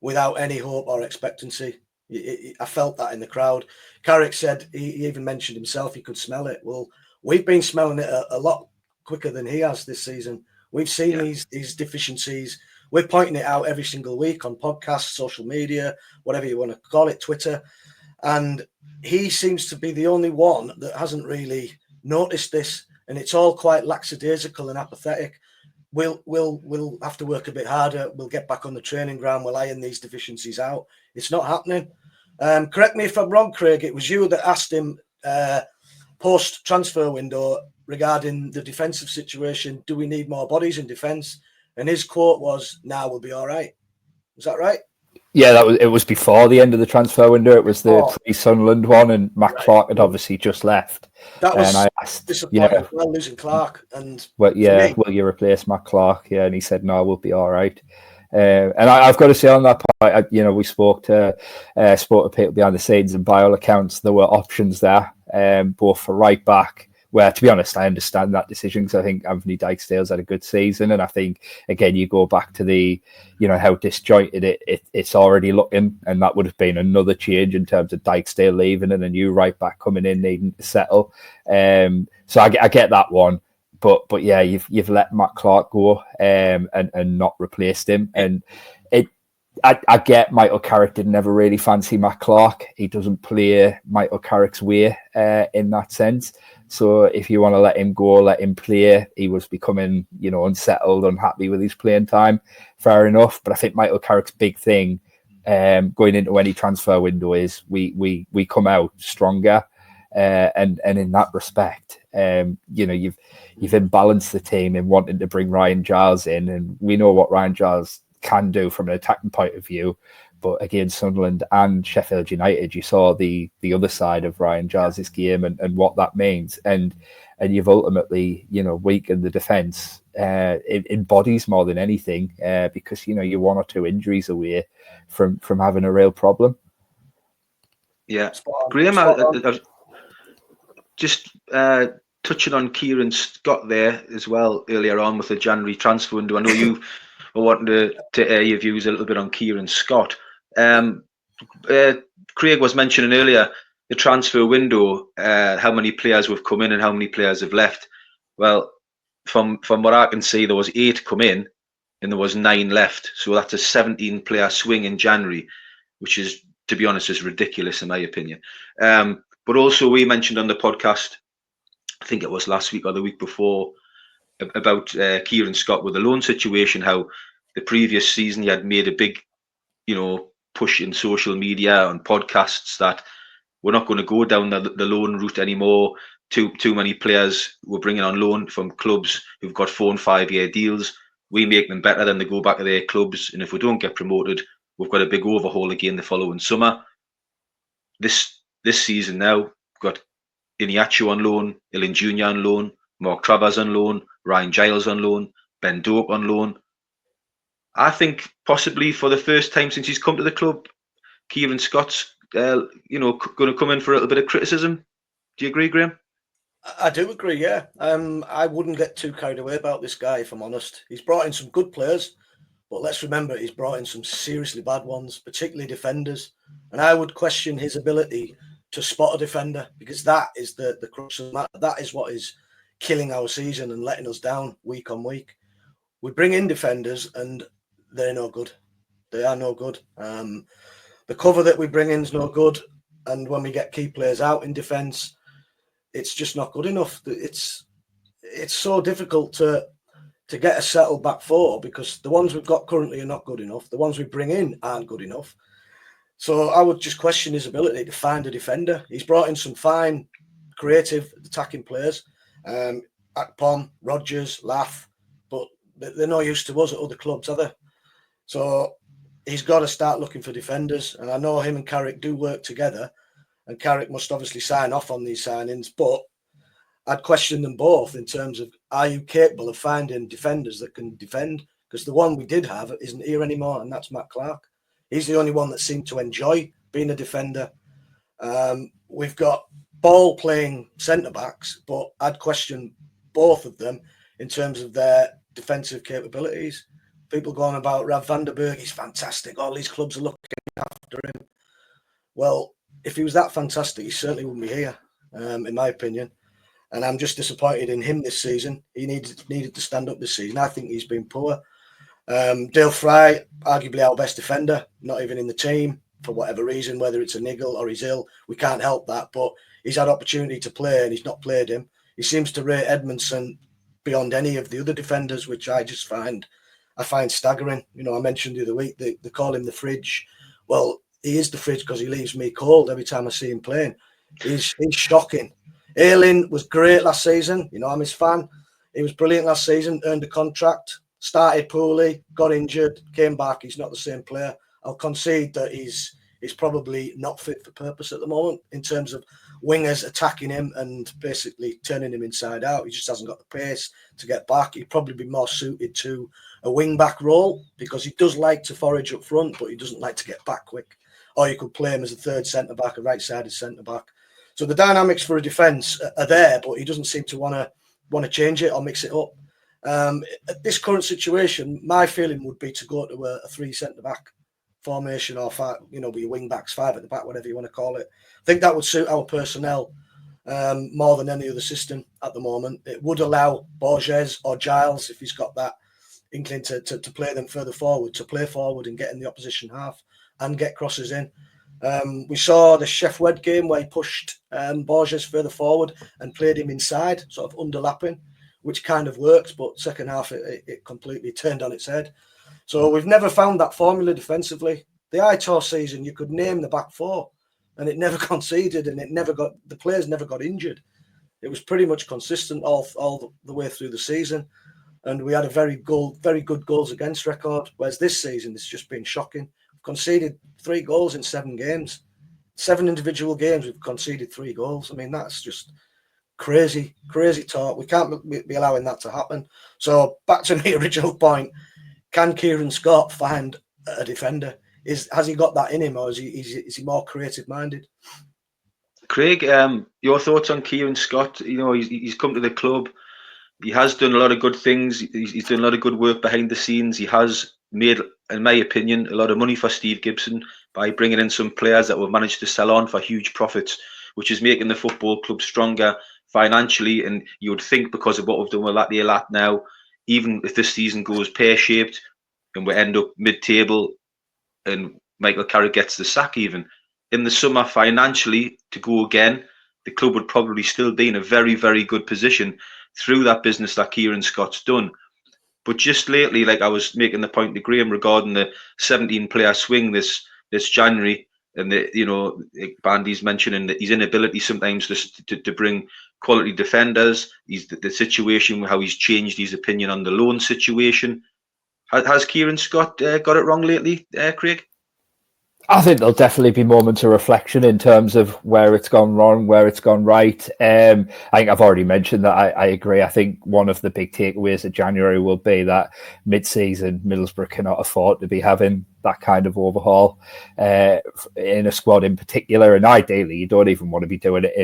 without any hope or expectancy. I felt that in the crowd. Carrick said, he even mentioned himself, he could smell it. Well, we've been smelling it a lot quicker than he has this season. We've seen these deficiencies. We're pointing it out every single week on podcasts, social media, whatever you want to call it, Twitter. And he seems to be the only one that hasn't really noticed this. And it's all quite lackadaisical and apathetic. We'll have to work a bit harder. We'll get back on the training ground. We'll iron these deficiencies out. It's not happening. Correct me if I'm wrong, Craig. It was you that asked him post-transfer window regarding the defensive situation. Do we need more bodies in defence? And his quote was, "Nah, we'll be all right." Was that right? Yeah, it was before the end of the transfer window. It was the pre-Sunderland one, and Matt Clark had obviously just left. That was disappointing. Well, losing Clark, and will you replace Matt Clark? Yeah, and he said, "No, we'll be all right." And I've got to say on that point, we spoke to people behind the scenes, and by all accounts, there were options there, both for right back. Where, to be honest, I understand that decision because I think Anthony Dijkstale's had a good season, and I think again you go back to the, how disjointed it's already looking, and that would have been another change in terms of Dijkstale leaving and a new right back coming in needing to settle. So I get that one, but yeah, you've let Matt Clark go and not replaced him, and I get Michael Carrick didn't ever really fancy Matt Clark. He doesn't play Michael Carrick's way in that sense. So if you want to let him go, let him play. He was becoming, unsettled, unhappy with his playing time. Fair enough. But I think Michael Carrick's big thing going into any transfer window is we come out stronger. And in that respect, you've imbalanced the team in wanting to bring Ryan Giles in, and we know what Ryan Giles can do from an attacking point of view. But against Sunderland and Sheffield United, you saw the other side of Ryan Giles' game and what that means. And you've ultimately, weakened the defence in bodies more than anything, because, you're 1 or 2 injuries away from having a real problem. Yeah. Graham, just touching on Kieran Scott there as well earlier on with the January transfer window. I know you were wanting to air your views a little bit on Kieran Scott. Craig was mentioning earlier the transfer window, how many players have come in and how many players have left. Well, from what I can see, there was 8 come in and there was 9 left. So that's a 17-player swing in January, which is, to be honest, is ridiculous in my opinion. But also we mentioned on the podcast, I think it was last week or the week before, about Kieran Scott with the loan situation, how the previous season he had made a big, push in social media and podcasts that we're not going to go down the loan route anymore. Too many players we're bringing on loan from clubs who've got 4 and 5 year deals. We make them better than they go back to their clubs. And if we don't get promoted, we've got a big overhaul again the following summer. This season now, we've got Iniachu on loan, Ilan Jr. on loan, Mark Travers on loan, Ryan Giles on loan, Ben Doak on loan. I think possibly for the first time since he's come to the club, Kieran Scott's going to come in for a little bit of criticism. Do you agree, Graham? I do agree, yeah. I wouldn't get too carried away about this guy, if I'm honest. He's brought in some good players, but let's remember he's brought in some seriously bad ones, particularly defenders. And I would question his ability to spot a defender, because that is the crux of the matter. That is what is killing our season and letting us down week on week. We bring in defenders and they're no good. They are no good. The cover that we bring in is no good. And when we get key players out in defence, it's just not good enough. It's so difficult to get a settled back 4 because the ones we've got currently are not good enough. The ones we bring in aren't good enough. So I would just question his ability to find a defender. He's brought in some fine, creative, attacking players. Akpom, Rodgers, Lath, but they're no use to us at other clubs, are they? So he's got to start looking for defenders. And I know him and Carrick do work together. And Carrick must obviously sign off on these signings. But I'd question them both in terms of, are you capable of finding defenders that can defend? Because the one we did have isn't here anymore, and that's Matt Clark. He's the only one that seemed to enjoy being a defender. We've got ball-playing centre-backs, but I'd question both of them in terms of their defensive capabilities. People going about Rav van der Berg, he's fantastic. All these clubs are looking after him. Well, if he was that fantastic, he certainly wouldn't be here, in my opinion. And I'm just disappointed in him this season. He needed to stand up this season. I think he's been poor. Dale Fry, arguably our best defender, not even in the team for whatever reason, whether it's a niggle or he's ill. We can't help that, but he's had opportunity to play and he's not played him. He seems to rate Edmondson beyond any of the other defenders, which I find staggering. I mentioned the other week, they call him the fridge. Well, he is the fridge because he leaves me cold every time I see him playing. He's shocking. Ayling was great last season. I'm his fan. He was brilliant last season, earned a contract, started poorly, got injured, came back. He's not the same player. I'll concede that he's probably not fit for purpose at the moment in terms of wingers attacking him and basically turning him inside out. He just hasn't got the pace to get back. He'd probably be more suited to a wing-back role because he does like to forage up front, but he doesn't like to get back quick. Or you could play him as a third centre-back, a right-sided centre-back. So the dynamics for a defence are there, but he doesn't seem to want to change it or mix it up. At this current situation, my feeling would be to go to a 3 centre-back formation or 5, with your wing-backs, 5 at the back, whatever you want to call it. I think that would suit our personnel more than any other system at the moment. It would allow Borges or Giles, if he's got that inkling to play them further forward, to play forward and get in the opposition half and get crosses in. We saw the Sheffield game where he pushed Borges further forward and played him inside, sort of underlapping, which kind of works, but second half it completely turned on its head. So we've never found that formula defensively. The Aitor season, you could name the back four, and it never conceded, and the players never got injured. It was pretty much consistent all the way through the season, and we had a very good goals against record. Whereas this season, it's just been shocking. We've conceded 3 goals in 7 games, 7 individual games. We've conceded 3 goals. I mean, that's just crazy talk. We can't be allowing that to happen. So back to my original point: can Kieran Scott find a defender? Has he got that in him, or is he more creative minded? Craig, your thoughts on Kieran Scott? You know, he's come to the club. He has done a lot of good things. He's done a lot of good work behind the scenes. He has made, in my opinion, a lot of money for Steve Gibson by bringing in some players that were managed to sell on for huge profits, which is making the football club stronger financially. And you would think, because of what we've done with Lat now, even if this season goes pear-shaped and we end up mid-table and Michael Carrick gets the sack, even in the summer financially to go again, the club would probably still be in a very, very good position through that business that Kieran Scott's done. But just lately, like I was making the point to Graham regarding the 17-player swing this January, and Bandy's mentioning that his inability sometimes to bring quality defenders. The situation, how he's changed his opinion on the loan situation. Has Kieran Scott got it wrong lately, Craig? I think there'll definitely be moments of reflection in terms of where it's gone wrong, where it's gone right. I think I've already mentioned that I agree. I think one of the big takeaways of January will be that mid-season Middlesbrough cannot afford to be having that kind of overhaul in a squad in particular. And ideally, you don't even want to be doing it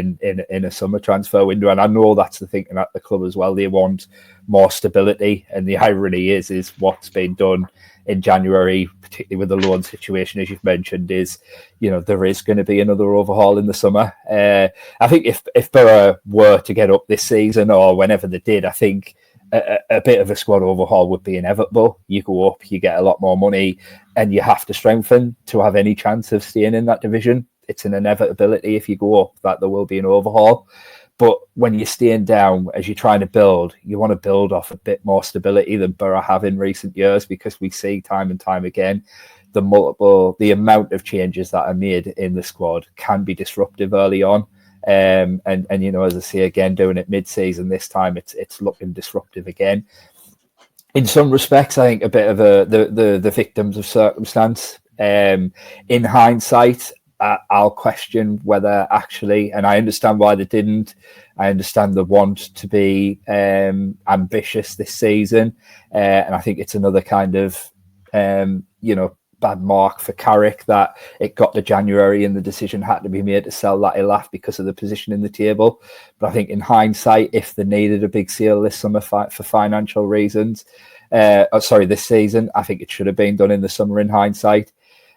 in a summer transfer window. And I know that's the thinking at the club as well. They want more stability. And the irony is what's been done in January, particularly with the loan situation, as you've mentioned, is, there is going to be another overhaul in the summer. I think if Boro were to get up this season or whenever they did, I think a bit of a squad overhaul would be inevitable. You go up, you get a lot more money, and you have to strengthen to have any chance of staying in that division. It's an inevitability if you go up that there will be an overhaul. But when you're staying down, as you're trying to build, you want to build off a bit more stability than Boro have in recent years, because we see time and time again the amount of changes that are made in the squad can be disruptive early on. And as I say again, doing it mid-season this time, it's looking disruptive again. In some respects, I think a bit of the victims of circumstance. In hindsight, I'll question whether actually, and I understand why they didn't. I understand the want to be ambitious this season, and I think it's another kind of bad mark for Carrick that it got to January and the decision had to be made to sell Latilaf because of the position in the table. But I think in hindsight, if they needed a big sale this summer for financial reasons, this season, I think it should have been done in the summer in hindsight.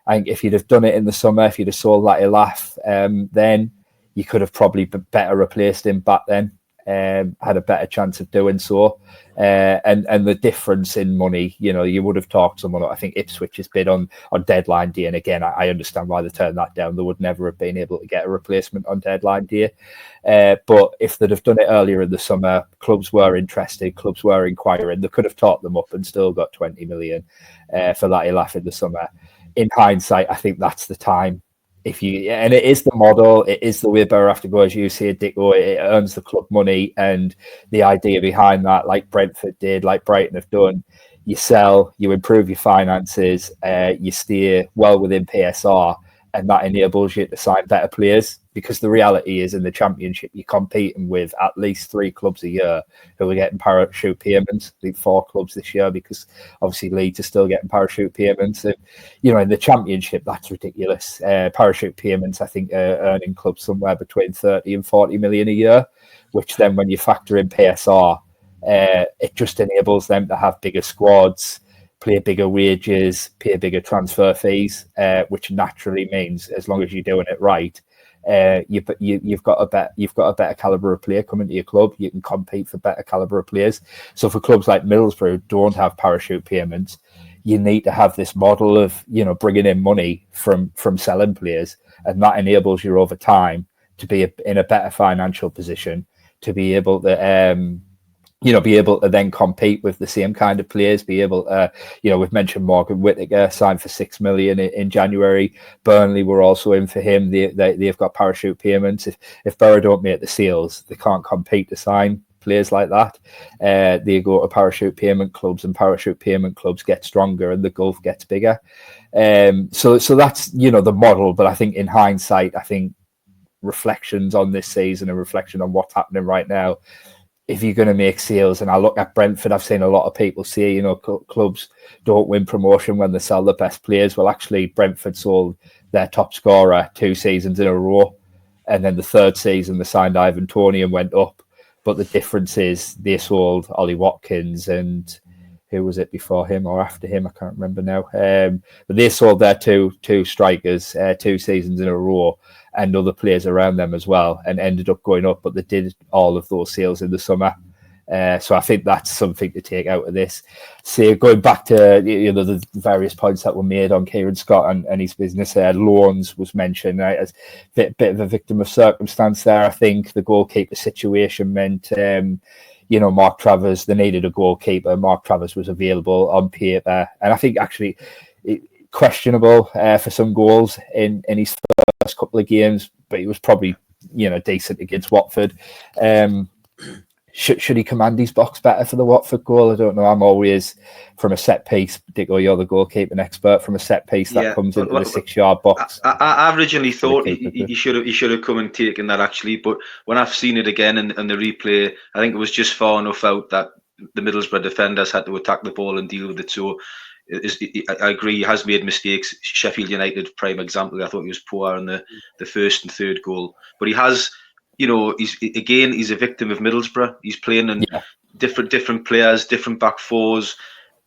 I think if you'd have done it in the summer, if you'd have sold Latilaf, then you could have probably better replaced him back then, had a better chance of doing so. And the difference in money, you would have talked to someone. I think Ipswich has bid on deadline day, and again, I understand why they turned that down. They would never have been able to get a replacement on deadline day. But if they'd have done it earlier in the summer, clubs were interested, clubs were inquiring. They could have talked them up and still got 20 million for Latilaf in the summer. In hindsight, I think that's the time. And it is the model, it is the way Boro have to go, as you say, Dicko. It earns the club money, and the idea behind that, like Brentford did, like Brighton have done, you sell, you improve your finances, you stay well within PSR, and that enables you to sign better players. Because the reality is, in the Championship, you're competing with at least 3 clubs a year who are getting parachute payments. I think 4 clubs this year, because obviously Leeds are still getting parachute payments. And, in the Championship, that's ridiculous. Parachute payments, I think, are earning clubs somewhere between 30 and 40 million a year, which then when you factor in PSR, it just enables them to have bigger squads, pay bigger wages, pay bigger transfer fees, which naturally means, as long as you're doing it right, you've got a better caliber of player coming to your club. You can compete for better caliber of players. So for clubs like Middlesbrough who don't have parachute payments, you need to have this model of bringing in money from selling players, and that enables you over time to be in a better financial position, to be able to be able to then compete with the same kind of players, be able to, we've mentioned Morgan Whittaker signed for 6 million in January. Burnley were also in for him. They've got parachute payments. If Boro don't make the sales, they can't compete to sign players like that. They go to parachute payment clubs, and parachute payment clubs get stronger and the gulf gets bigger. So that's, the model. But I think in hindsight, I think reflections on this season and reflection on what's happening right now, if you're going to make sales, and I look at Brentford, I've seen a lot of people say, clubs don't win promotion when they sell the best players. Well, actually, Brentford sold their top scorer 2 seasons in a row. And then the 3rd season, they signed Ivan Toney and went up. But the difference is they sold Ollie Watkins, and who was it before him or after him? I can't remember now. But they sold their two strikers 2 seasons in a row, and other players around them as well, and ended up going up. But they did all of those sales in the summer. So I think that's something to take out of this. So going back to the various points that were made on Kieran Scott and his business, loans was mentioned, right, as a bit of a victim of circumstance there. I think the goalkeeper situation meant, Mark Travers, they needed a goalkeeper. Mark Travers was available on paper, and I think actually questionable for some goals in his first couple of games, but he was probably decent against Watford. Should he command his box better for the Watford goal? I don't know. I'm always, from a set piece, Dicko, you're the goalkeeping expert, from a set piece that comes into the 6-yard box. I originally thought he should have come and taken that, actually, but when I've seen it again and the replay, I think it was just far enough out that the Middlesbrough defenders had to attack the ball and deal with it. So I agree, he has made mistakes. Sheffield United, prime example. I thought he was poor on the 1st and 3rd goal, but he has. He's a victim of Middlesbrough. He's playing in different players, different back fours,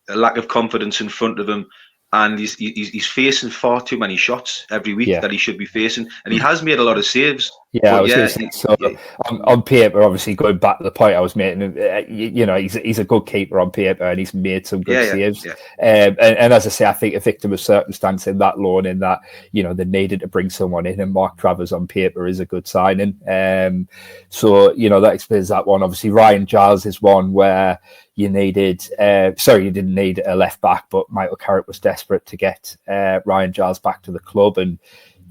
a lack of confidence in front of him, and he's facing far too many shots every week that he should be facing, and he has made a lot of saves. On paper, obviously going back to the point I was making, he's a good keeper on paper, and he's made some good saves. And as I say, I think a victim of circumstance in that loan, in that they needed to bring someone in, and Mark Travers on paper is a good signing. So that explains that one. Obviously, Ryan Giles is one where you needed. You didn't need a left back, but Michael Carrick was desperate to get Ryan Giles back to the club, and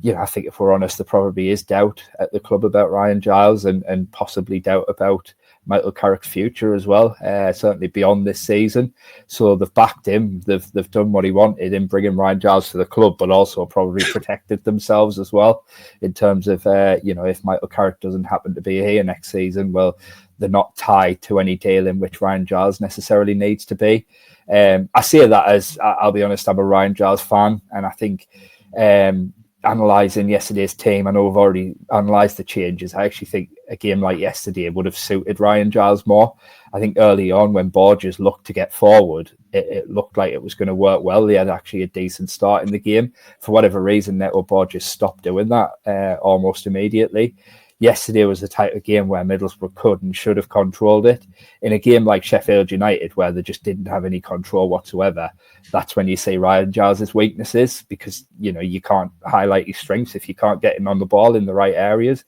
I think if we're honest, there probably is doubt at the club about Ryan Giles, and possibly doubt about Michael Carrick's future as well, certainly beyond this season. So they've backed him. They've done what he wanted in bringing Ryan Giles to the club, but also probably protected themselves as well in terms of, if Michael Carrick doesn't happen to be here next season, well, they're not tied to any deal in which Ryan Giles necessarily needs to be. I say that as, I'll be honest, I'm a Ryan Giles fan, and I think analysing yesterday's team, I know we've already analysed the changes. I actually think a game like yesterday would have suited Ryan Giles more. I think early on, when Borges looked to get forward, it looked like it was going to work well. They had actually a decent start in the game. For whatever reason, Neto Borges stopped doing that almost immediately. Yesterday was the type of game where Middlesbrough could and should have controlled it. In a game like Sheffield United, where they just didn't have any control whatsoever, that's when you see Ryan Giles' weaknesses, because you can't highlight his strengths if you can't get him on the ball in the right areas.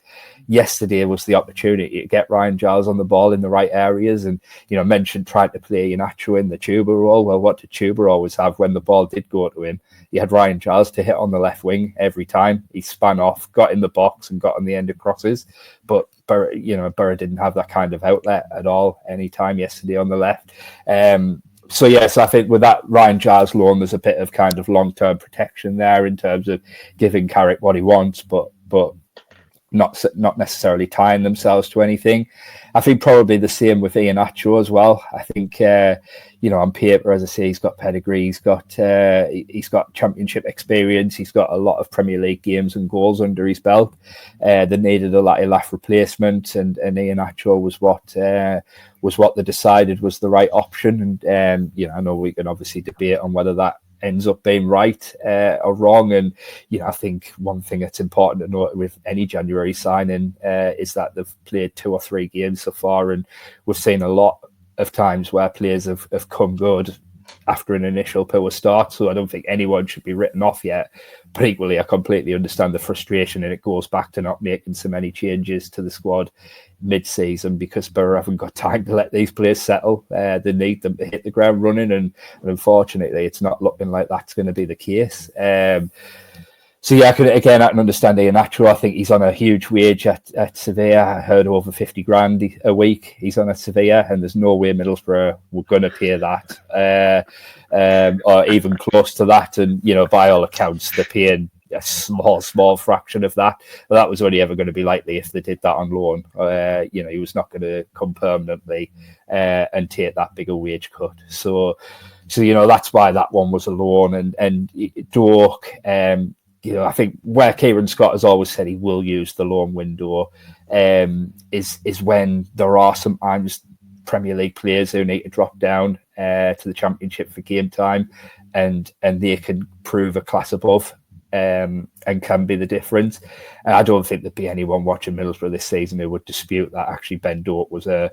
Yesterday was the opportunity to get Ryan Giles on the ball in the right areas, and mentioned trying to play Iheanacho in the Tuba role. Well, what did Tuba always have when the ball did go to him? He had Ryan Giles to hit on the left wing every time. He span off, got in the box, and got on the end of crosses. But Boro didn't have that kind of outlet at all any time yesterday on the left. So I think with that Ryan Giles loan, there's a bit of kind of long-term protection there in terms of giving Carrick what he wants, but not necessarily tying themselves to anything. I think probably the same with Iheanacho as well. I think on paper, as I say, he's got pedigree, he's got championship experience, he's got a lot of Premier League games and goals under his belt. They needed a Latif replacement, and Iheanacho was what they decided was the right option. And I know we can obviously debate on whether that ends up being right or wrong. And I think one thing that's important to note with any January signing is that they've played 2 or 3 games so far, and we've seen a lot of times where players have come good after an initial poor start. So I don't think anyone should be written off yet. But equally, I completely understand the frustration, and it goes back to not making so many changes to the squad mid-season because Boro haven't got time to let these players settle. They need them to hit the ground running, and unfortunately, it's not looking like that's going to be the case. So yeah, I can understand Iheanacho. I think he's on a huge wage at Sevilla. I heard over 50 grand a week he's on at Sevilla, and there's no way Middlesbrough were going to pay that, or even close to that. And by all accounts, they're paying a small fraction of that. But that was only ever going to be likely if they did that on loan. He was not going to come permanently and take that bigger wage cut. So that's why that one was a loan. And Dork. I think where Kieran Scott has always said he will use the loan window is when there are sometimes Premier League players who need to drop down to the Championship for game time, and they can prove a class above and can be the difference. And I don't think there'd be anyone watching Middlesbrough this season who would dispute that actually Ben Doak was a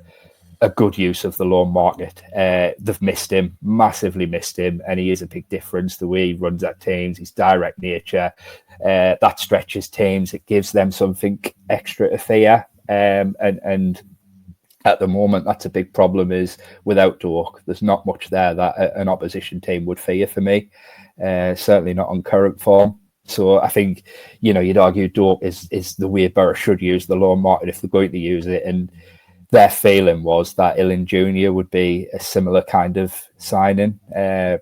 good use of the loan market. They've massively missed him, and he is a big difference the way he runs at teams, his direct nature. That stretches teams, it gives them something extra to fear. And at the moment, that's a big problem, is without Dork, there's not much there that an opposition team would fear for me. Certainly not on current form. So I think, you'd argue Dork is the way Boro should use the loan market if they're going to use it. And their feeling was that Illan Jr. would be a similar kind of signing. They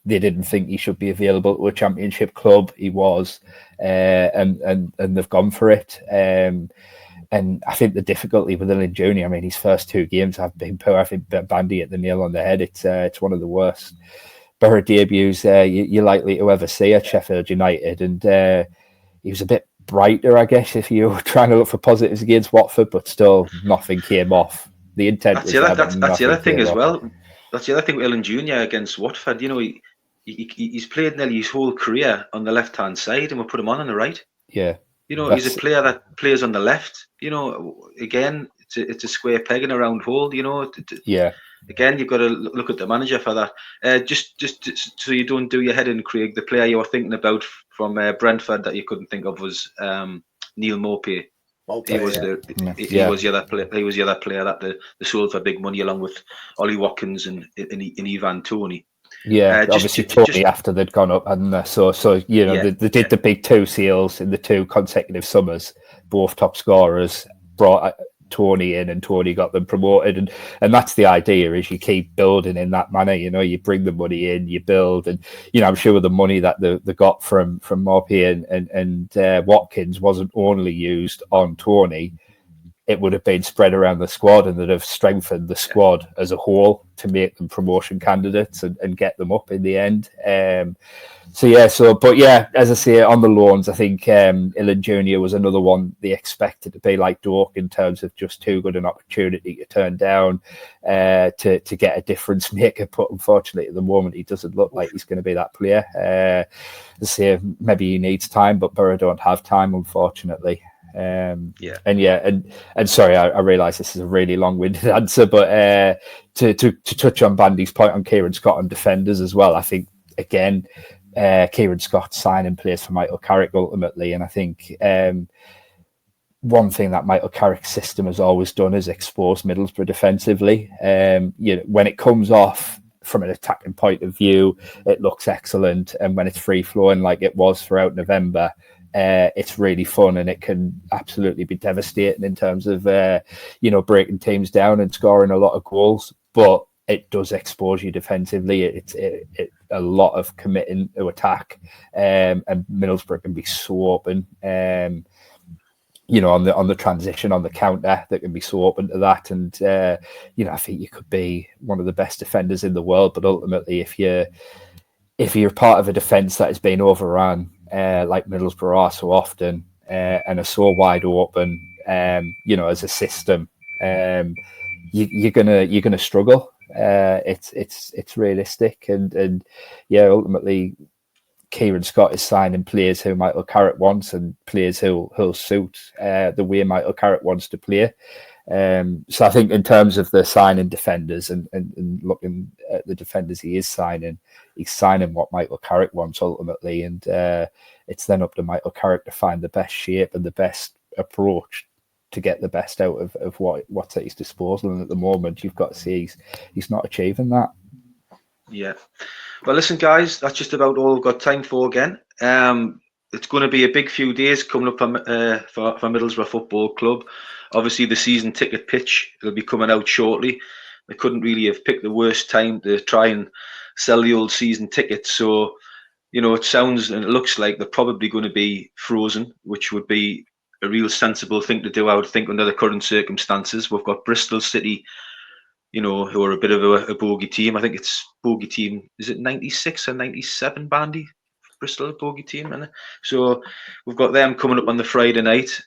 didn't think he should be available to a Championship club. He was, and they've gone for it. And I think the difficulty with Illan Jr., his first two games have been poor. I think Bandy hit the nail on the head. It's one of the worst Boro debuts you're likely to ever see at Sheffield United. And he was a bit brighter, I guess, if you were trying to look for positives against Watford, but still nothing came off. The intent that's was there, that's the other thing as well. That's the other thing with Illan Jr. against Watford. He's played nearly his whole career on the left-hand side, and we'll put him on the right. Yeah. He's a player that plays on the left. Again, it's a square peg in a round hole. Yeah. Again, you've got to look at the manager for that. Just so you don't do your head in, Craig. The player you were thinking about from Brentford that you couldn't think of was Neil Maupay. He was the other player. He was the other player that they sold for big money, along with Ollie Watkins and Ivan Toney. Yeah, obviously Toney after they'd gone up, and they did the big two sales in the two consecutive summers, both top scorers, brought Toney in, and Toney got them promoted, and that's the idea, is you keep building in that manner. You bring the money in, you build, and I'm sure the money that they got from Maupay and Watkins wasn't only used on Toney. It would have been spread around the squad, and that have strengthened the squad as a whole to make them promotion candidates and get them up in the end. But as I say, on the loans, I think Illan Jr. was another one they expected to be like Dork in terms of just too good an opportunity to turn down to get a difference maker. But unfortunately, at the moment, he doesn't look like he's going to be that player. Maybe he needs time, but Boro don't have time, unfortunately. And sorry, I realise this is a really long-winded answer, but to touch on Bandy's point on Kieran Scott and defenders as well, I think again Kieran Scott signing plays for Michael Carrick ultimately, and I think one thing that Michael Carrick's system has always done is expose Middlesbrough defensively. When it comes off from an attacking point of view, it looks excellent, and when it's free flowing like it was throughout November, it's really fun, and it can absolutely be devastating in terms of breaking teams down and scoring a lot of goals. But it does expose you defensively. It's a lot of committing to attack, and Middlesbrough can be so open. On the transition, on the counter, that can be so open to that. And I think you could be one of the best defenders in the world, but ultimately, if you're part of a defence that has been overrun, like Middlesbrough are so often, and are so wide open, as a system, you're gonna struggle. It's realistic, and ultimately, Kieran Scott is signing players who Michael Carrick wants, and players who'll suit the way Michael Carrick wants to play. So I think in terms of the signing defenders and looking at the defenders he's signing what Michael Carrick wants ultimately, and it's then up to Michael Carrick to find the best shape and the best approach to get the best out of what's at his disposal. And at the moment, you've got to see he's not achieving that. Yeah. Well, listen, guys, that's just about all we've got time for again. It's going to be a big few days coming up for Middlesbrough Football Club. Obviously, the season ticket pitch will be coming out shortly. They couldn't really have picked the worst time to try and sell the old season tickets. So, you know, it sounds and it looks like they're probably going to be frozen, which would be a real sensible thing to do, I would think, under the current circumstances. We've got Bristol City, you know, who are a bit of a bogey team. I think it's bogey team. Is it 96 or 97, Bandy? Bristol bogey team, isn't it? So we've got them coming up on the Friday night.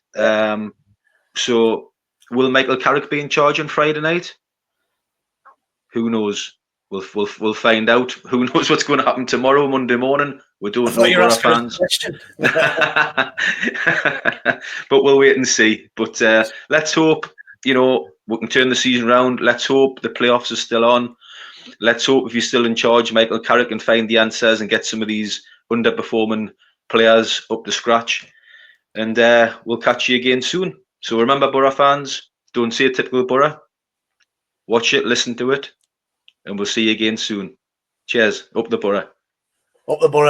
So will Michael Carrick be in charge on Friday night? Who knows? We'll find out. Who knows what's going to happen tomorrow, Monday morning? We don't know, Boro fans. But we'll wait and see. But let's hope, you know, we can turn the season around. Let's hope the playoffs are still on. Let's hope if you're still in charge, Michael Carrick can find the answers and get some of these underperforming players up to scratch. And we'll catch you again soon. So remember, Boro fans, don't say a typical Boro. Watch it, listen to it, and we'll see you again soon. Cheers. Up the Boro. Up the Boro.